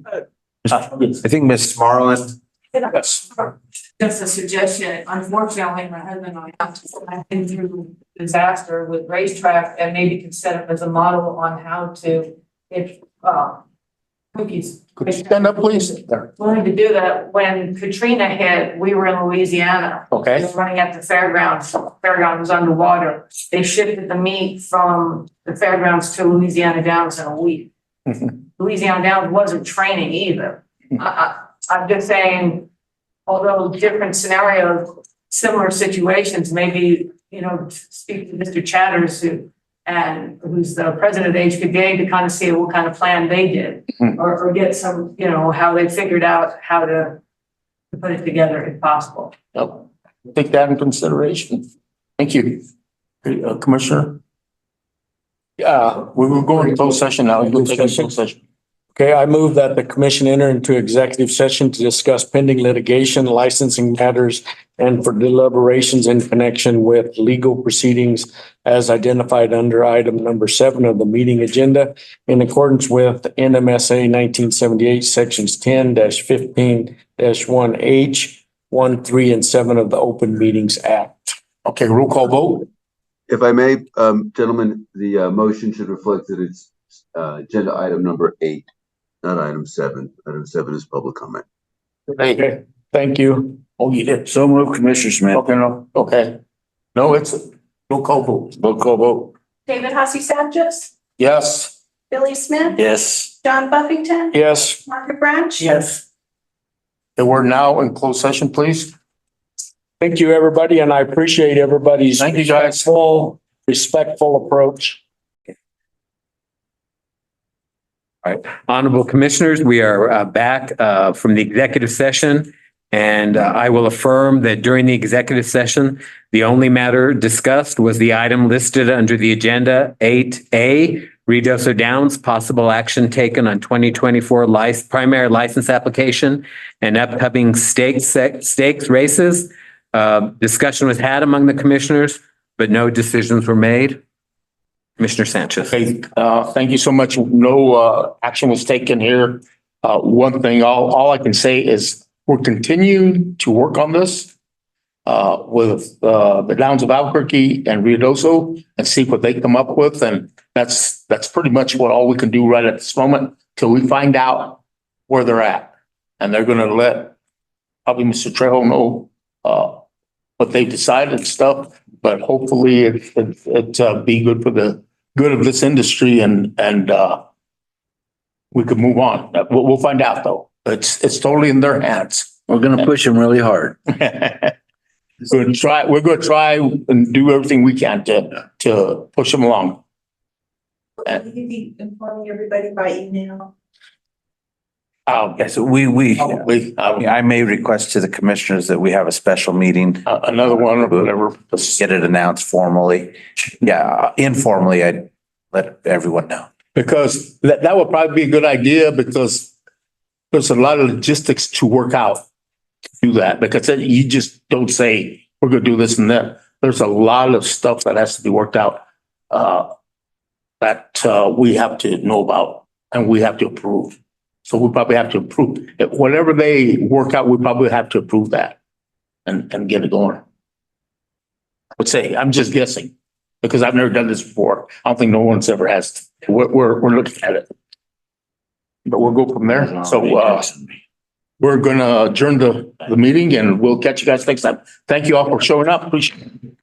think Ms. Marlin.
Yes.
Just a suggestion. Unfortunately, my husband and I have been through disaster with racetrack and maybe can set up as a model on how to get cookies.
Could you stand up, please? There.
Willing to do that. When Katrina hit, we were in Louisiana.
Okay.
We were running at the fairgrounds. Fairground was underwater. They shifted the meat from the fairgrounds to Louisiana Downs in a week. Louisiana Downs wasn't training either. I'm just saying, although different scenarios, similar situations, maybe, speak to Mr. Chatters, who's the president of HPBA, to kind of see what kind of plan they did, or get some, how they figured out how to put it together if possible.
Yep. Take that in consideration. Thank you. Commissioner? We will go into closed session now. We'll take a closed session.
Okay, I move that the commission enter into executive session to discuss pending litigation, licensing matters, and for deliberations in connection with legal proceedings as identified under item number 7 of the meeting agenda in accordance with NMSA 1978, sections 10-15-1H, 1, 3, and 7 of the Open Meetings Act.
Okay, roll call vote.
If I may, gentlemen, the motion should reflect that it's agenda item number 8, not item 7. Item 7 is public comment.
Okay, thank you.
Oh, you did.
So move, Commissioner Smith.
Okay, no, okay. No, it's a roll call vote. Roll call vote.
David Hossie Sanchez,
Yes.
Billy Smith,
Yes.
John Buffington,
Yes.
Margaret Branch.
Yes.
And we're now in closed session, please.
Thank you, everybody, and I appreciate everybody's
Thank you, guys.
respectful approach.
All right, honorable commissioners, we are back from the executive session. And I will affirm that during the executive session, the only matter discussed was the item listed under the agenda 8A, Ruidoso Downs, possible action taken on 2024 primary license application and upcoming stakes races. Discussion was had among the commissioners, but no decisions were made. Commissioner Sanchez.
Okay, thank you so much. No action was taken here. One thing, all I can say is we're continuing to work on this with the Downs of Albuquerque and Ruidoso and see what they come up with. And that's pretty much all we can do right at this moment till we find out where they're at. And they're gonna let probably Mr. Trejo know what they've decided and stuff, but hopefully it be good for the good of this industry and we could move on. We'll find out though. It's totally in their hands.
We're gonna push them really hard.
We're gonna try and do everything we can to push them along.
Will you be informing everybody by email?
Yes, I may request to the commissioners that we have a special meeting.
Another one or whatever.
Let's get it announced formally. Yeah, informally, I'd let everyone know.
Because that would probably be a good idea because there's a lot of logistics to work out. To do that, because then you just don't say, we're gonna do this and that. There's a lot of stuff that has to be worked out. That we have to know about and we have to approve. So we probably have to approve, whatever they work out, we probably have to approve that and get it going. I would say, I'm just guessing, because I've never done this before. I don't think no one's ever has. We're looking at it. But we'll go from there. So we're gonna adjourn the meeting and we'll catch you guys next time. Thank you all for showing up. Appreciate it.